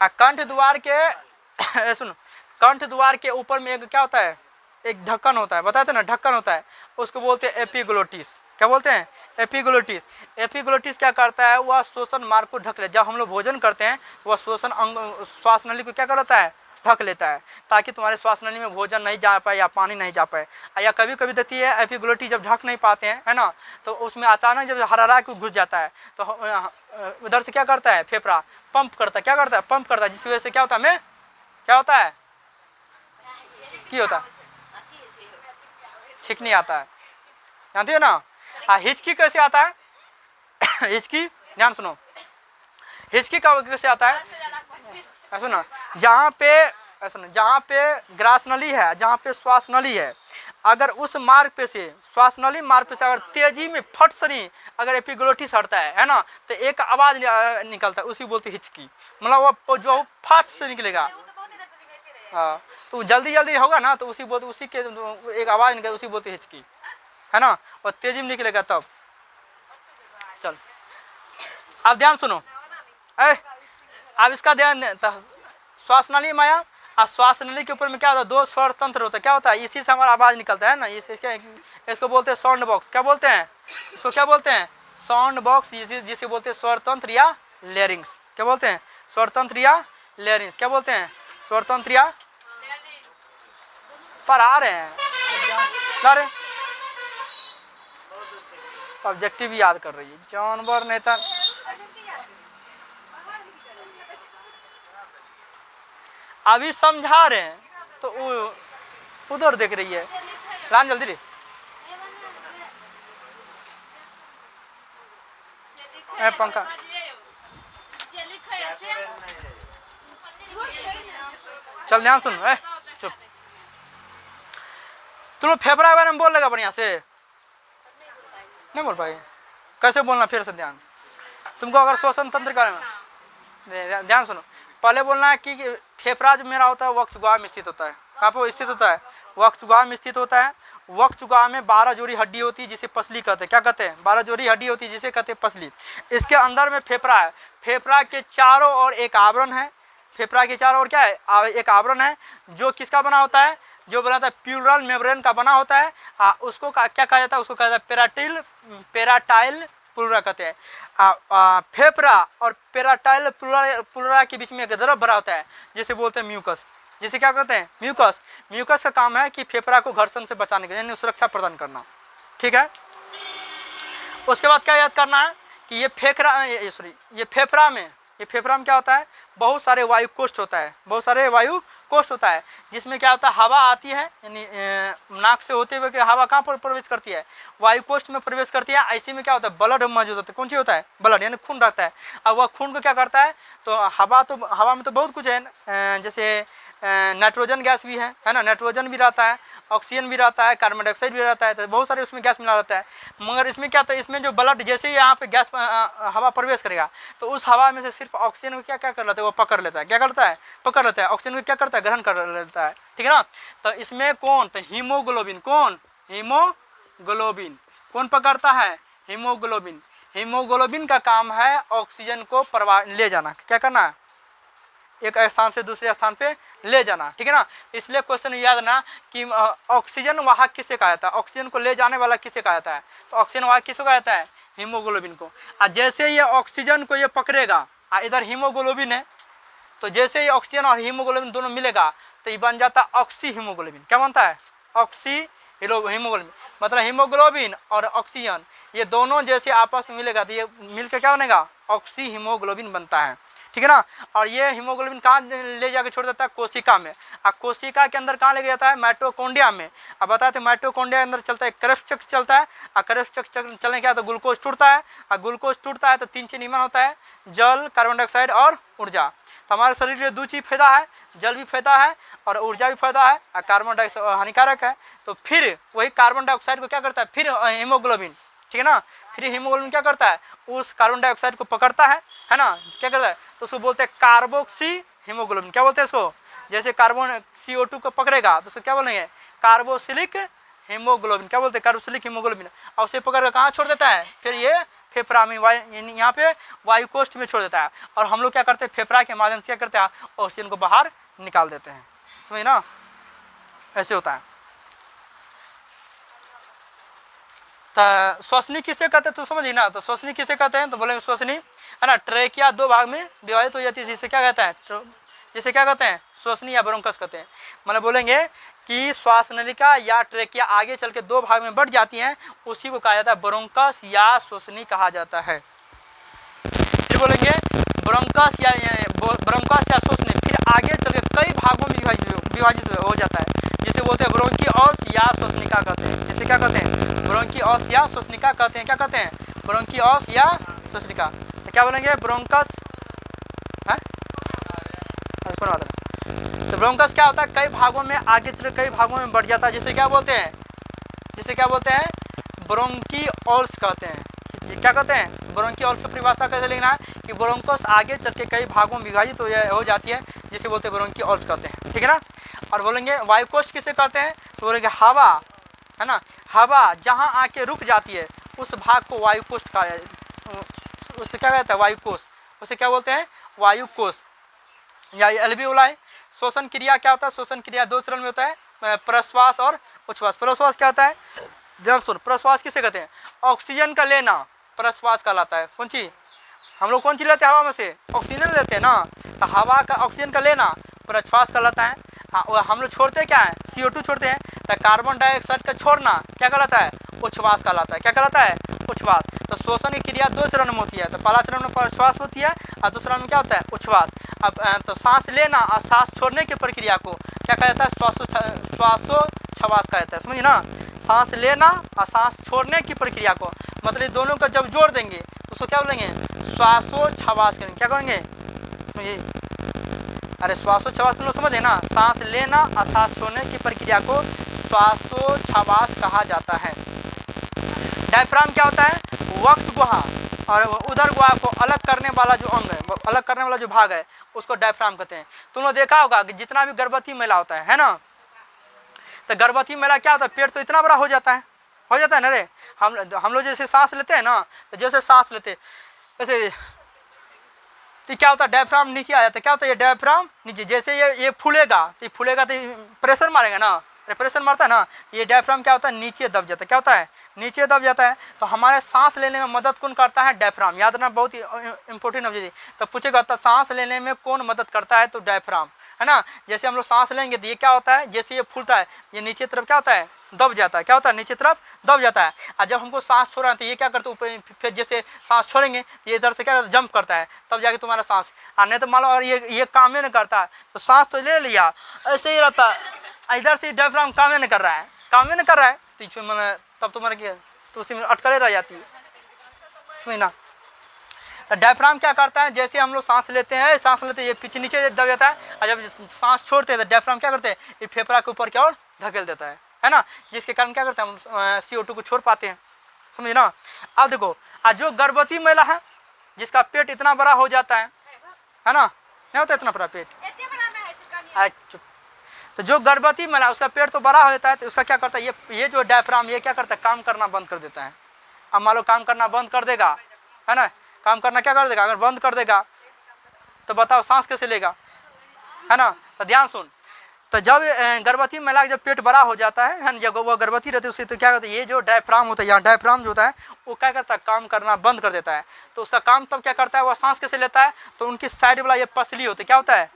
कंठ द्वार के सुन, कंठ द्वार के ऊपर में एक क्या होता है? एक ढक्कन होता है, बताते ना, ढक्कन होता है, उसको बोलते हैं एपिग्लोटिस। क्या बोलते हैं? एपिग्लोटिस। एपिग्लोटिस क्या करता है? वह श्वसन मार्ग को ढक ले। जब हम लोग भोजन करते हैं, वह श्वसन अंग, श्वास नली को क्या करता है? ढक लेता है, ताकि तुम्हारे श्वास नली में भोजन नहीं जा पाए या पानी नहीं जा पाए। या कभी कभी देती है एपिग्लोटिस, जब ढक नहीं पाते हैं, है ना, तो उसमें अचानक जब हरारा को घुस जाता है, तो उधर से क्या करता है? फेफड़ा पंप करता है। क्या करता है? पंप करता है, जिसकी वजह से क्या होता है? क्या होता है? क्या होता है? छिकनी आता है, जानते हो ना। हिचकी कैसे आता है? हिचकी, ध्यान सुनो, हिचकी का कैसे आता है? ऐसा ना, जहाँ पे ग्रास नली है, जहाँ पे श्वास नली है, अगर उस मार्ग पे से, श्वास नली मार्ग पे से अगर तेजी में फट सनी अगर एपिग्लोटिस हटता है ना, तो एक आवाज निकलता है, उसी बोलते हिचकी। मतलब वो जो फट से निकलेगा। हाँ, तो जल्दी जल्दी होगा ना तो उसी के एक आवाज़ निकले, उसी बोलते हिचकी, है ना, और तेजी में निकलेगा तब। चल अब ध्यान सुनो, अब इसका ध्यान, श्वास नाली में आया, और श्वास नाली के ऊपर में क्या होता है, दो स्वर तंत्र होता है, क्या होता है, इसी से हमारा आवाज़ निकलता है ना, इसको बोलते हैं साउंड बॉक्स। क्या बोलते हैं इसको, क्या बोलते हैं, साउंड बॉक्स, जिसे बोलते हैं स्वर तंत्र या लेरिंग्स। क्या बोलते हैं, स्वर तंत्र या लेरिंग्स। क्या बोलते हैं, स्वर तंत्र या, पर आ रहे हैं ला रहे, ऑब्जेक्टिव याद कर रही है, जानवर नेता अभी समझा रहे हैं तो उधर देख रही है, लान जल्दी रे, पंखा चल ध्यान सुन, चुप, तुम फेफड़ा के बारे में बोल लेगा बढ़िया से, नहीं बोल पाएगी, कैसे बोलना फिर से ध्यान, तुमको अगर श्वसन तंत्र के बारे में ध्यान सुनो, पहले बोलना है कि फेफड़ा जो मेरा होता है वक्षगुहा में स्थित होता है, कहाँ पर स्थित होता है, वक्षगुहा में स्थित होता है। वक्षगुहा में 12 जोड़ी हड्डी होती है जिसे पसली कहते हैं, क्या कहते हैं, 12 जोड़ी हड्डी होती है जिसे कहते हैं पसली। इसके अंदर में फेफड़ा है, फेफड़ा के चारों ओर एक आवरण है, फेफड़ा के चारों ओर क्या है, एक आवरण है, जो किसका बना होता है, जो बना होता है प्लूरल मेम्ब्रेन का बना होता है। उसको क्या कहा जाता है, उसको कहा जाता है पेराटाइल प्लूरा कहते हैं। फेफड़ा और पेराटाइल प्लूरा के बीच में एक द्रव भरा होता है जिसे बोलते हैं म्यूकस, जिसे क्या कहते हैं, म्यूकस। म्यूकस का काम है कि फेफड़ा को घर्षण से बचाने के, यानी सुरक्षा प्रदान करना, ठीक है। उसके बाद क्या याद करना है कि ये फेफड़ा में क्या होता है, बहुत सारे वायु कोष्ठ होता है, बहुत सारे वायु कोष्ठ होता है, जिसमें क्या होता है, हवा आती है, यानी नाक से होते हुए हवा कहाँ पर प्रवेश करती है, वायु कोष्ठ में प्रवेश करती है। ऐसे में क्या होता है, ब्लड मौजूद होता है, कौन सी होता है, ब्लड, यानी खून रहता है। अब वह खून को क्या करता है, तो हवा में तो बहुत कुछ है, जैसे नाइट्रोजन गैस भी है ना, नाइट्रोजन भी रहता है, ऑक्सीजन भी रहता है, कार्बन डाइऑक्साइड भी रहता है, तो बहुत सारे उसमें गैस मिला रहता है। मगर इसमें क्या होता है, इसमें जो ब्लड जैसे ही यहाँ पे गैस हवा प्रवेश करेगा तो उस हवा में से सिर्फ ऑक्सीजन को क्या कर लेता है, वो पकड़ लेता है, क्या करता है, पकड़ लेता है, ऑक्सीजन को क्या करता है, ग्रहण कर लेता है, ठीक है ना। तो इसमें कौन, तो हीमोग्लोबिन, कौन पकड़ता है, हीमोग्लोबिन। हीमोग्लोबिन का काम है ऑक्सीजन को ले जाना, क्या करना है, एक स्थान से दूसरे स्थान पे ले जाना, ठीक है ना। इसलिए क्वेश्चन याद ना कि ऑक्सीजन वाहक किसे कहा जाता है, ऑक्सीजन को ले जाने वाला किसे कहा जाता है, तो ऑक्सीजन वाहक किसे कहा जाता है, हीमोग्लोबिन को। और जैसे ये ऑक्सीजन को ये पकड़ेगा, इधर हीमोग्लोबिन है, तो जैसे ही ऑक्सीजन और हीमोग्लोबिन दोनों मिलेगा तो ये बन जाता है ऑक्सी हीमोग्लोबिन। क्या बनता है, ऑक्सी हीमोग्लोबिन, मतलब हीमोग्लोबिन और ऑक्सीजन ये दोनों जैसे आपस में मिलेगा तो ये मिलकर क्या बनेगा, ऑक्सी हीमोग्लोबिन बनता है, ठीक है ना। और ये हीमोग्लोबिन कहाँ ले जाके छोड़ देता है, कोशिका में। और कोशिका के अंदर कहाँ ले जाता है, माइटोकॉन्ड्रिया में। अब बताते हैं माइटोकॉन्ड्रिया के अंदर चलता है क्रेब्स चक्र चलता है, और क्रेब्स चक्र चलने क्या तो ग्लूकोज टूटता है, और ग्लूकोज टूटता है तो 3 चीज नियमन होता है, जल, कार्बन डाइऑक्साइड और ऊर्जा। तो हमारे शरीर में 2 चीज़ फायदा है, जल भी फायदा है और ऊर्जा भी फायदा है, और कार्बन डाइऑक्साइड हानिकारक है। तो फिर वही कार्बन डाइऑक्साइड को क्या करता है, फिर हीमोग्लोबिन, ठीक है ना, फिर हीमोग्लोबिन क्या करता है, उस कार्बन डाइऑक्साइड को पकड़ता है ना, क्या करता है, तो उसको बोलते हैं कार्बोक्सी हीमोग्लोबिन। क्या बोलते हैं इसको, जैसे कार्बन CO2 को पकड़ेगा तो उसको क्या बोलेंगे, कार्बोसिलिक हीमोग्लोबिन। क्या बोलते हैं, कार्बोसिलिक हीमोग्लोबिन। और उसे पकड़ कर कहाँ छोड़ देता है, फिर ये फेफड़ा में, यहाँ पे वायु कोष्ठ में छोड़ देता है। और हम लोग क्या करते हैं, फेफड़ा के माध्यम से क्या करते हैं, ऑक्सीजन को बाहर निकाल देते हैं, समझ ना, ऐसे होता है। तो श्वसनी किसे कहते हैं, तो समझिए ना, तो श्वसनी किसे कहते हैं, तो बोलेंगे श्वसनी है ना, ट्रेकिया 2 भाग में विभाजित हो जाती है, जिसे क्या कहते हैं, जिसे क्या कहते हैं, श्वसनी या ब्रोंकस कहते हैं। मतलब बोलेंगे कि श्वास नलिका या ट्रेकिया आगे चल के 2 भाग में बढ़ जाती हैं, उसी को कहा जाता है ब्रोंकस या श्वसनी कहा जाता है। फिर बोलेंगे ब्रोंकस या श्वसनी फिर आगे चल के कई भागों में विभाजित हो जाता है, जिसे बोलते हैं ब्रोंकिओल्स या श्वसनिका कहते हैं। जिसे क्या कहते हैं, ब्रोंकिओल्स या श्वसनिका कहते हैं। क्या कहते हैं, ब्रोंकिओल्स या श्वसनिका। तो क्या बोलेंगे, ब्रोंकस है, तो ब्रोंकस क्या होता है, कई भागों में आगे चल कई भागों में बढ़ जाता है, जिसे क्या बोलते हैं, ब्रोंकिओल्स कहते हैं। क्या कहते हैं, ब्रोंकिओल्स की परिभाषा कैसे लिखना है कि ब्रोंकस आगे चल के कई भागों में विभाजित हो जाती है, जिसे बोलते हैं ब्रोंकिओल्स कहते हैं, ठीक है ना। और बोलेंगे वायु कोष किसे कहते हैं, तो बोलेंगे हवा, है ना, हवा जहाँ आके रुक जाती है उस भाग को वायु कोष कहा, उससे क्या कहता है, वायु कोष, उसे क्या बोलते हैं, वायु कोष या एल्वियोलाई। श्वसन क्रिया क्या होता है, श्वसन क्रिया 2 चरण में होता है, प्रश्वास और उच्छ्वास। प्रश्वास क्या होता है, ध्यान सुन, प्रश्वास किसे कहते हैं, ऑक्सीजन का लेना प्रश्वास कहलाता है। कौन चीज, हम लोग कौन चीज लेते हैं हवा में से, ऑक्सीजन लेते हैं ना, तो हवा का ऑक्सीजन का लेना प्रश्वास कहलाता है। हाँ, हम लोग छोड़ते क्या है, CO2 छोड़ते हैं, तो कार्बन डाइऑक्साइड का छोड़ना क्या कहलाता है, उच्छ्वास कहलाता है। क्या कहलाता है, उच्छ्वास। तो श्वसन की क्रिया 2 चरण में होती है, तो पहला चरण में प्रश्वास होती है और दूसरा में क्या होता है, उच्छ्वास। अब तो सांस लेना और सांस छोड़ने की प्रक्रिया को क्या कहा जाता है, श्वासोच्छ्वास कहा जाता है, समझिए ना। सांस लेना और सांस छोड़ने की प्रक्रिया को, मतलब दोनों को जब जोड़ देंगे तो उसको क्या बोलेंगे, श्वासोच्छ्वास करेंगे। क्या करेंगे, समझिए, अरे श्वासोच्छ्वास तुम लोग समझे ना, सांस लेना और सांस छोड़ने की प्रक्रिया को श्वासोच्छ्वास कहा जाता है। डायफ्राम क्या होता है, वक्ष गुहा और उदर गुहा को अलग करने वाला जो अंग है, अलग करने वाला जो भाग है उसको डायफ्राम कहते हैं। तुम लोग देखा होगा कि जितना भी गर्भवती महिला होता है ना, तो गर्भवती महिला क्या होता है, पेट तो इतना बड़ा हो जाता है ना रे। हम लोग जैसे सांस लेते हैं ना, तो जैसे सांस लेते जैसे, तो क्या होता है, डायफ्राम नीचे आ जाता है। क्या होता है, ये डायफ्राम नीचे, जैसे ये फूलेगा तो प्रेशर मारेगा ना, प्रेशर मारता है ना, ये डायफ्राम क्या होता है, नीचे दब जाता है। क्या होता है, नीचे दब जाता है। तो हमारे सांस लेने में मदद कौन करता है, डायफ्राम। याद रखना, बहुत ही इंपॉर्टेंट है। तो पूछेगा तो सांस लेने में कौन मदद करता है, तो डायफ्राम, है ना। जैसे हम लोग सांस लेंगे तो ये क्या होता है, जैसे ये फूलता है, ये नीचे तरफ क्या होता है, दब जाता है। क्या होता है, नीचे तरफ दब जाता है। और जब हमको सांस छोड़ना है तो ये क्या करते हैं, फिर जैसे सांस छोड़ेंगे ये इधर से क्या करता है, जंप करता है, तब जाके तुम्हारा सांस, और नहीं तो मान लो और ये काम ही नहीं करता है, तो सांस तो ले लिया ऐसे ही रहता है, इधर से डायफ्राम काम ही नहीं कर रहा है, तो मैंने तब तुम्हारा क्या, तो उसी में अटकले रह जाती है, समझना। तो डायफ्राम क्या करता है, जैसे हम लोग सांस लेते हैं ये पीछे नीचे दब जाता है, और जब सांस छोड़ते हैं तो डायफ्राम क्या करते हैं, ये फेफड़ा के ऊपर क्या और धकेल देता है ना, जिसके कारण क्या करते हैं, हम CO2 को छोड़ पाते हैं, समझे ना। अब देखो, आज जो गर्भवती महिला है जिसका पेट इतना बड़ा हो जाता है ना, नहीं होता इतना बड़ा पेट, तो जो गर्भवती महिला उसका पेट तो बड़ा हो जाता है, तो उसका क्या करता है, ये जो डायफ्राम ये क्या करता है, काम करना बंद कर देता है। अब मान लो काम करना बंद कर देगा, है ना, काम करना क्या कर देगा, अगर बंद कर देगा तो बताओ सांस कैसे लेगा, है ना। तो ध्यान सुन, तो जब गर्भवती महिला का जब पेट बड़ा हो जाता है, जब वो गर्भवती रहती है उससे, तो क्या करता है, ये जो डायफ्राम होता है, यहाँ डायफ्राम जो होता है वो क्या करता है, काम करना बंद कर देता है। तो उसका काम तब क्या करता है, वो सांस कैसे लेता है, तो उनकी साइड वाला ये पसली होती है, क्या होता है,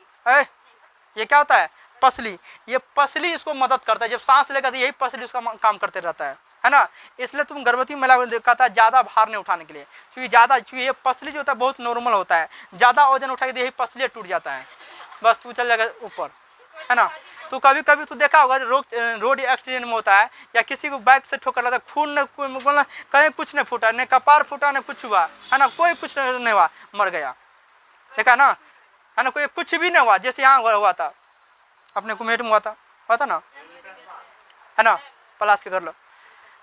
ये क्या होता है, पसली, ये पसली इसको मदद करता है। जब सांस लेगा तो यही पसली उसका काम करते रहता है ना। इसलिए तुम गर्भवती महिला को कहता है ज़्यादा भार नहीं उठाने के लिए, क्योंकि ये पसली जो होता है बहुत नॉर्मल होता है, ज़्यादा वजन उठाएगी तो यही पसली टूट जाता है, बस तू चल जाएगा ऊपर, है ना। तो कभी कभी तो देखा होगा रोड एक्सीडेंट में होता है, या किसी को बाइक से ठोकर लगा, खून न कहीं कुछ नहीं फूटा, न कपार फूटा, न कुछ हुआ, है ना, कोई कुछ नहीं हुआ, मर गया, देखा ना, है ना, कोई कुछ भी नहीं हुआ। जैसे यहाँ हुआ था, अपने कुमेट में हुआ था ना, है ना, पलाश के कर लो,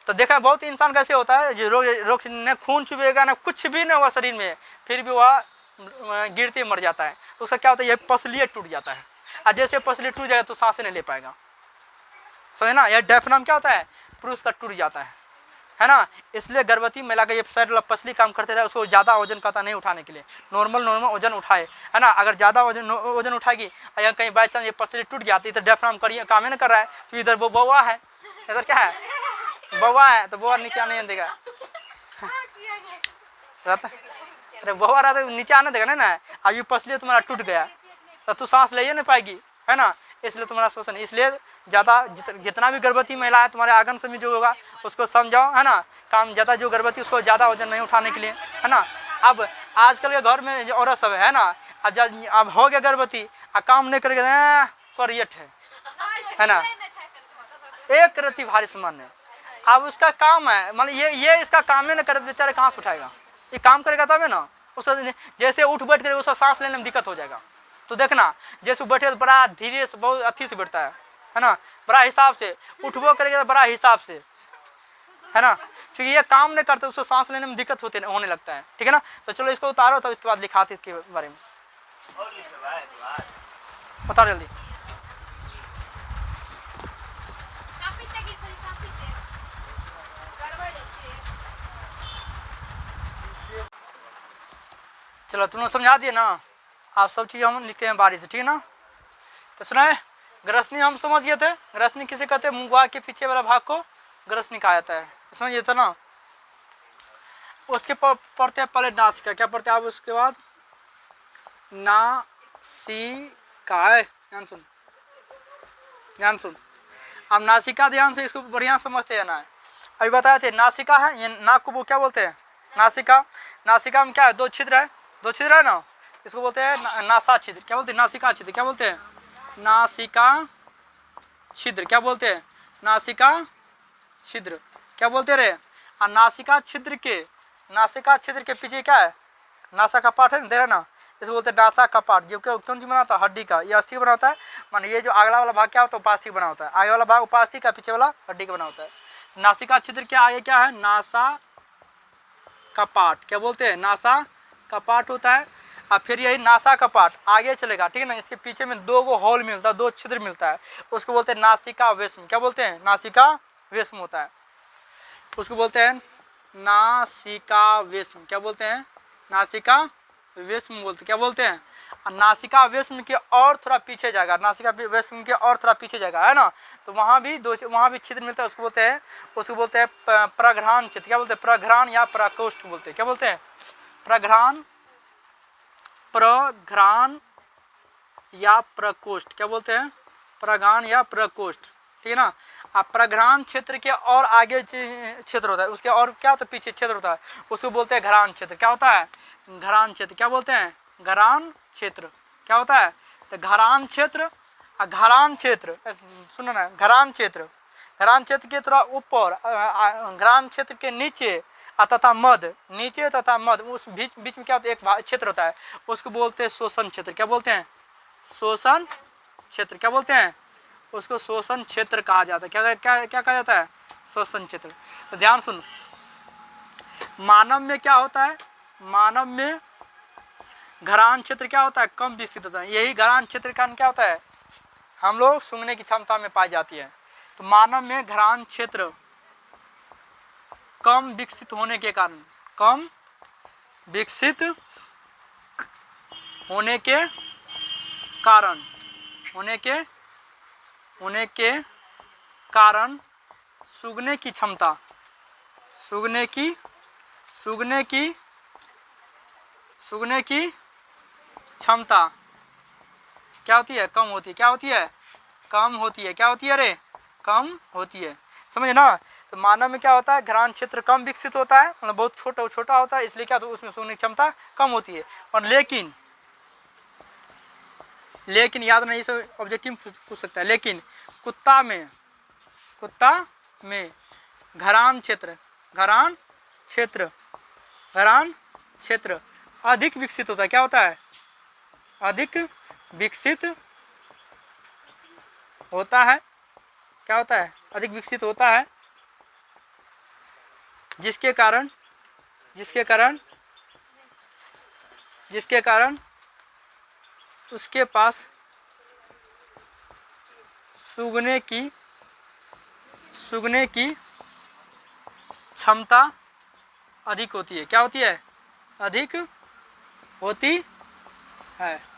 तो देखा बहुत इंसान कैसे होता है जो रोग न खून चुभेगा ना कुछ भी नहीं हुआ शरीर में, फिर भी वह गिरते मर जाता है। तो उसका क्या होता है, ये पसलिए टूट जाता है, और जैसे पसली टूट जाएगा तो सांस नहीं ले पाएगा, समझे ना। यह डायफ्राम क्या होता है, पुरुष का टूट जाता है ना। इसलिए गर्भवती महिला का ये साइड वाला पसली काम करते रहे, उसको ज़्यादा वजन कहता नहीं उठाने के लिए, नॉर्मल वजन उठाए, है ना। अगर ज़्यादा वजन उठाएगी या कहीं बाई चांस ये पसली टूट जाती तो डायफ्राम काम ही नहीं कर रहा है, तो इधर वो बौआ है, इधर क्या है, बौआ है, तो बौआ नीचे आने देगा, अरे बौआ रहता है नीचे आने देगा ना। अब ये पसली तुम्हारा टूट गया तो तू सांस ले ही नहीं पाएगी, है ना। इसलिए तुम्हारा श्वसन, इसलिए ज़्यादा जितना भी गर्भवती महिला है तुम्हारे आंगन से जो होगा उसको समझाओ, है ना। काम ज़्यादा जो गर्भवती उसको ज़्यादा वजन नहीं उठाने के लिए, है ना। अब आजकल के घर में जो औरत सब है ना, अब हो गया गर्भवती, काम नहीं करेगा, करियट है ना, एक रति भारी समान है। अब उसका काम है, मतलब ये इसका काम ही नहीं करे, बेचारे कहाँ से उठाएगा, ये काम करेगा तब है ना। उसका जैसे उठ बैठ करेगा उसका सांस लेने में दिक्कत हो जाएगा। तो देखना, जैसे बैठे तो बड़ा धीरे से, बहुत अच्छी से बैठता है ना, बड़ा हिसाब से उठबो करेगा तो बड़ा हिसाब से, है ना, क्योंकि ये काम नहीं करते, उसको सांस लेने में दिक्कत होने लगता है, ठीक है ना। तो चलो इसको उतारो, तो इसके बाद लिखाते इसके बारे में, उतार जल्दी। चलो तुम लोग समझा दिए ना, आप सब चीज़ हम लिखते हैं बारी से, ठीक है ना। तो सुना है, ग्रसनी हम समझ गए थे, ग्रसनी किसे कहते हैं, मुंह के पीछे वाला भाग को ग्रसनी कहा जाता है, समझ गए थे ना। उसके पढ़ते हैं पहले नासिका, क्या पढ़ते हैं आप, उसके बाद नासिका है, ध्यान सुन ध्यान सुन। अब नासिका ध्यान से इसको बढ़िया समझते जाना है। अभी बताए थे नासिका है, ये नाक को वो क्या बोलते हैं, नासिका। नासिका में क्या है, दो छिद्र है, दो छिद्र है ना, इसको बोलते हैं नासा छिद्र, क्या बोलते हैं, नासिका छिद्र, क्या बोलते हैं, नासिका छिद्र, क्या बोलते हैं, नासिका छिद्र, क्या बोलते रे। और नासिका छिद्र के पीछे क्या है, नासा का पार्ट है, दे रहा ना, इसको बोलते हैं नासा का पार्ट, जो कौन सी बनाता है, हड्डी का, ये अस्थि बना होता है। माने ये जो अगला वाला भाग क्या होता है, उपास्थि बना होता है, आगे वाला भाग उपास्थि का, पीछे वाला हड्डी का बना होता है। नासिका छिद्र के आगे क्या है, नासा का पार्ट, क्या बोलते हैं, नासा का पार्ट होता है। और फिर यही नासा का पार्ट आगे चलेगा, ठीक है ना, इसके पीछे में दो गो होल मिलता है, दो छिद्र मिलता है, उसको बोलते हैं नासिका वेश्म, क्या बोलते हैं, नासिका वेश्म होता है, उसको बोलते हैं नासिका वेश्म, क्या बोलते हैं, नासिका वेश्म बोलते, क्या बोलते हैं। और नासिका वेश्म के और थोड़ा पीछे जाएगा, नासिका वेश्म के और थोड़ा पीछे जाएगा, है ना, तो वहाँ भी छिद्र मिलता है, उसको बोलते हैं प्रघ्राण छिद्र, क्या बोलते हैं, प्रघ्राण या प्रकोष्ठ बोलते हैं, क्या बोलते हैं, प्रघ्राण या प्रकोष्ठ, क्या बोलते हैं, प्रघ्राण या प्रकोष्ठ, ठीक है ना। अब प्रघ्राण क्षेत्र के और आगे क्षेत्र होता है, उसके और क्या होता है, पीछे क्षेत्र होता है, उसको बोलते हैं घरान क्षेत्र, क्या होता है, घरान क्षेत्र, क्या बोलते हैं, घरान क्षेत्र, क्या होता है, तो घरान क्षेत्र। घरान क्षेत्र सुनो ना, घरान क्षेत्र के थोड़ा ऊपर, घरान क्षेत्र के नीचे तथा मध्य, नीचे तथा मध्य, उस बीच में क्या होता है, एक क्षेत्र होता है, उसको बोलते हैं शोषण क्षेत्र, क्या बोलते हैं, शोषण क्षेत्र, क्या बोलते हैं, उसको शोषण क्षेत्र कहा जाता है, क्या क्या क्या कहा जाता है, शोषण क्षेत्र। तो ध्यान सुन, मानव में क्या होता है, मानव में घरान क्षेत्र क्या होता है, कम विकसित होता है, यही घरान क्षेत्र का क्या होता है, हम लोग सूंघने की क्षमता में पाई जाती है। तो मानव में घरान क्षेत्र कम विकसित होने के कारण, कम विकसित होने के कारण सूंघने की क्षमता क्या होती है, कम होती है, क्या होती है, कम होती है, क्या होती है रे, कम होती है, समझे ना। तो मानव में क्या होता है, घरान क्षेत्र कम विकसित होता है, मतलब बहुत छोटा होता है, इसलिए क्या, तो उसमें सूंघने की क्षमता कम होती है। और लेकिन याद नहीं, सब ऑब्जेक्टिव पूछ सकता है, लेकिन कुत्ता में घरान क्षेत्र अधिक विकसित होता है, क्या होता है, अधिक विकसित होता है, क्या होता है, अधिक विकसित होता है, जिसके कारण उसके पास सूंघने की क्षमता अधिक होती है, क्या होती है, अधिक होती है।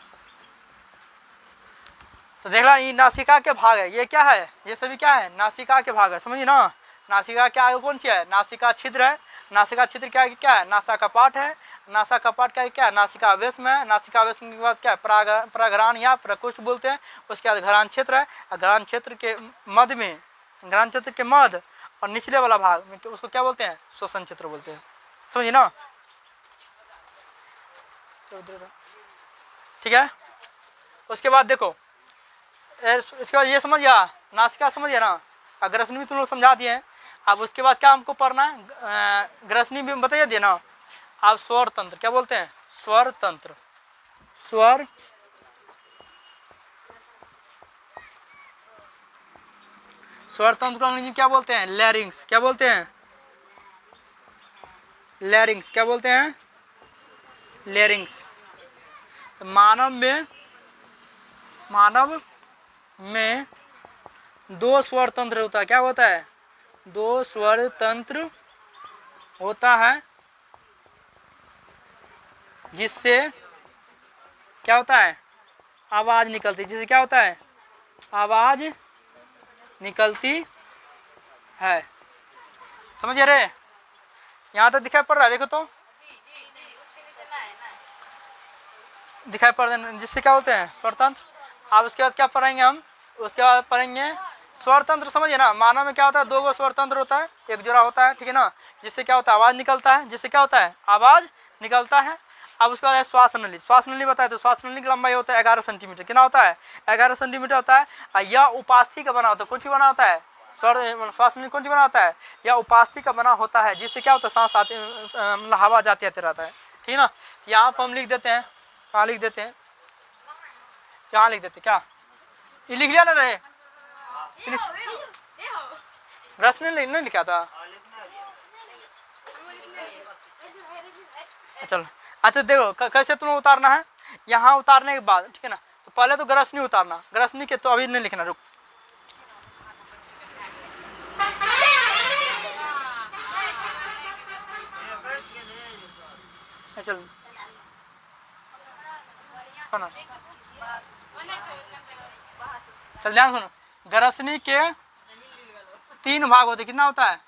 तो देख ला, ये नासिका के भाग है, ये क्या है, ये सभी क्या है, नासिका के भाग है, समझिए ना। नासिका के आगे कौन सी है, नासिका छिद्र है, नासिका छिद्र के आगे क्या है, नासा का पार्ट है, नासा का पार्ट क्या है, नासिका वेश्म है, नासिका वेश्म के बाद क्या है, प्रघ्राण या प्रकोष्ठ बोलते हैं, उसके बाद घरान क्षेत्र है, और घरान क्षेत्र के मध्य और निचले वाला भाग में उसको क्या बोलते हैं, शोषण क्षेत्र बोलते हैं, समझिए ना, ठीक है। उसके बाद देखो, इसके बाद ये समझ गया, नासिका समझ गया ना, ग्रसनी भी तुम लोग समझा दिए हैं। अब उसके बाद क्या हमको पढ़ना है, ग्रसनी भी बताइए दिए ना। अब स्वर तंत्र, क्या बोलते हैं, स्वर तंत्र, स्वर तंत्र को अंग्रेजी में क्या बोलते हैं, लैरिंग्स, क्या बोलते हैं, लैरिंग्स, क्या बोलते हैं, लैरिंग्स। मानव में दो स्वर तंत्र होता है, क्या होता है, दो स्वर तंत्र होता है, जिससे क्या होता है, आवाज निकलती, जिससे क्या होता है, आवाज निकलती है। समझ रहे, यहाँ तक दिखाई पड़ रहा है, देखो तो दिखाई पड़ रहा है, जिससे क्या होते हैं, स्वरतंत्र। अब उसके बाद क्या पढ़ेंगे हम, उसके बाद पढ़ेंगे स्वरतंत्र। समझिए ना, मानव में क्या होता है, दो गो स्वरतंत्र होता है, एक जोड़ा होता है, ठीक है ना, जिससे क्या होता है, आवाज निकलता है, जिससे क्या होता है, आवाज निकलता है। अब उसके बाद है श्वास नली। श्वास नली बताए तो श्वास नली की लंबाई होता है 11 सेंटीमीटर। कितना होता है, 11 सेंटीमीटर होता है। यह उपास्थि का बना होता है। कौन सी बना होता है, श्वास नली कौन सी बना होता है, यह उपास्थि का बना होता है, जिससे क्या होता है, सांस आते, मतलब हवा जाते आते रहता है, ठीक है ना। यहाँ पर हम लिख देते हैं, कहाँ लिख देते हैं, यहाँ लिख देते क्या, ये लिख लिया ना रहे, रस ने नहीं लिखा था। चलो अच्छा देखो कैसे तुम्हें उतारना है, यहाँ उतारने के बाद, ठीक है ना, तो पहले तो गरसनी उतारना, गरसनी के तो अभी नहीं लिखना, रुक। चल चल ध्यान सुनो, गरसनी के 3 भाग होते, कितना होता है,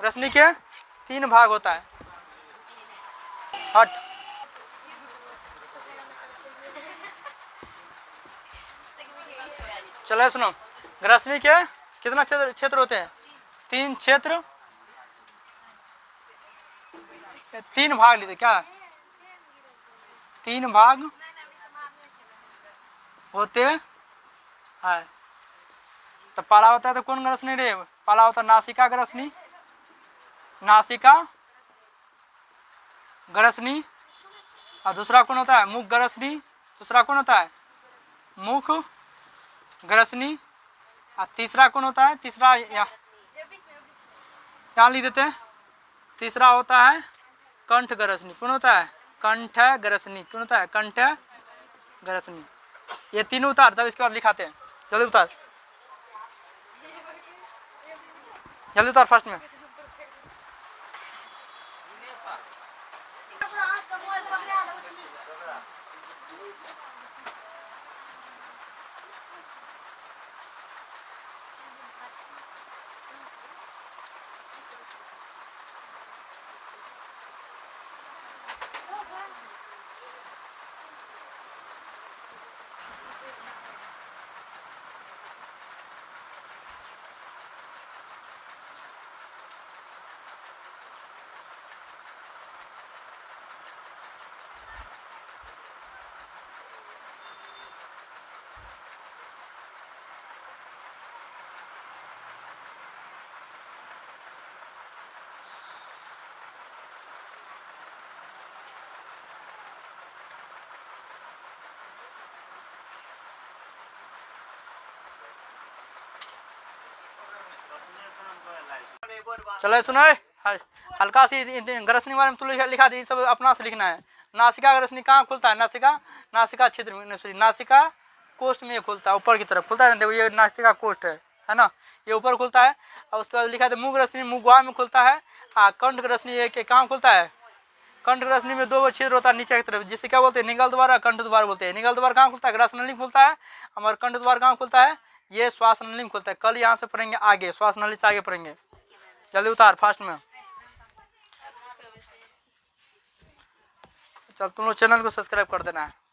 रसनी के 3 भाग होता है। हट, चलो सुनो, गरसनी के कितना क्षेत्र होते हैं, 3 क्षेत्र, 3 भाग लेते, क्या 3 भाग होते हैं। तो पहला होता है, तो कौन गरसनी रे, पहला होता है नासिका गरसनी, नासिका गरसनी। और दूसरा कौन होता है, मुख गरसनी। दूसरा कौन होता है, मुख गरसनी। और तीसरा कौन होता है, तीसरा यहाँ लिख देते हैं, तीसरा होता है कंठ गरसनी। कौन होता है, कंठ गरसनी। कौन होता है, कंठ गरसनी। ये तीनों उतार, तब इसके बाद लिखाते हैं, जल्दी उतार, जल्दी उतार फर्स्ट में। चलो सुनो, हल्का सी गरसनी वाले में तो लिखा दी, सब अपना से लिखना है। नासिका गरसनी कहाँ खुलता है, नासिका, नासिका क्षेत्र में, नासिका कोष्ठ में खुलता है, ऊपर की तरफ खुलता है। देखो ये नासिका कोष्ठ है ना, ये ऊपर खुलता है। और उसके बाद लिखा है मुख गरसनी मुख गुहा में खुलता है। कंठ गरसनी कहाँ खुलता है, कंठ गरसनी में 2 छिद्र होता है नीचे की तरफ, जिससे क्या बोलते हैं, निगल द्वार और कंठ द्वार बोलते हैं। निगल द्वार कहाँ खुलता है, ग्रस नली खुलता है। हमारा कंठ द्वार कहाँ खुलता है, ये श्वास नली में खुलता है। कल यहाँ से पढ़ेंगे आगे, श्वास नली से आगे पढ़ेंगे। जल्दी उतार फास्ट में। चल तुम लोग चैनल को सब्सक्राइब कर देना है।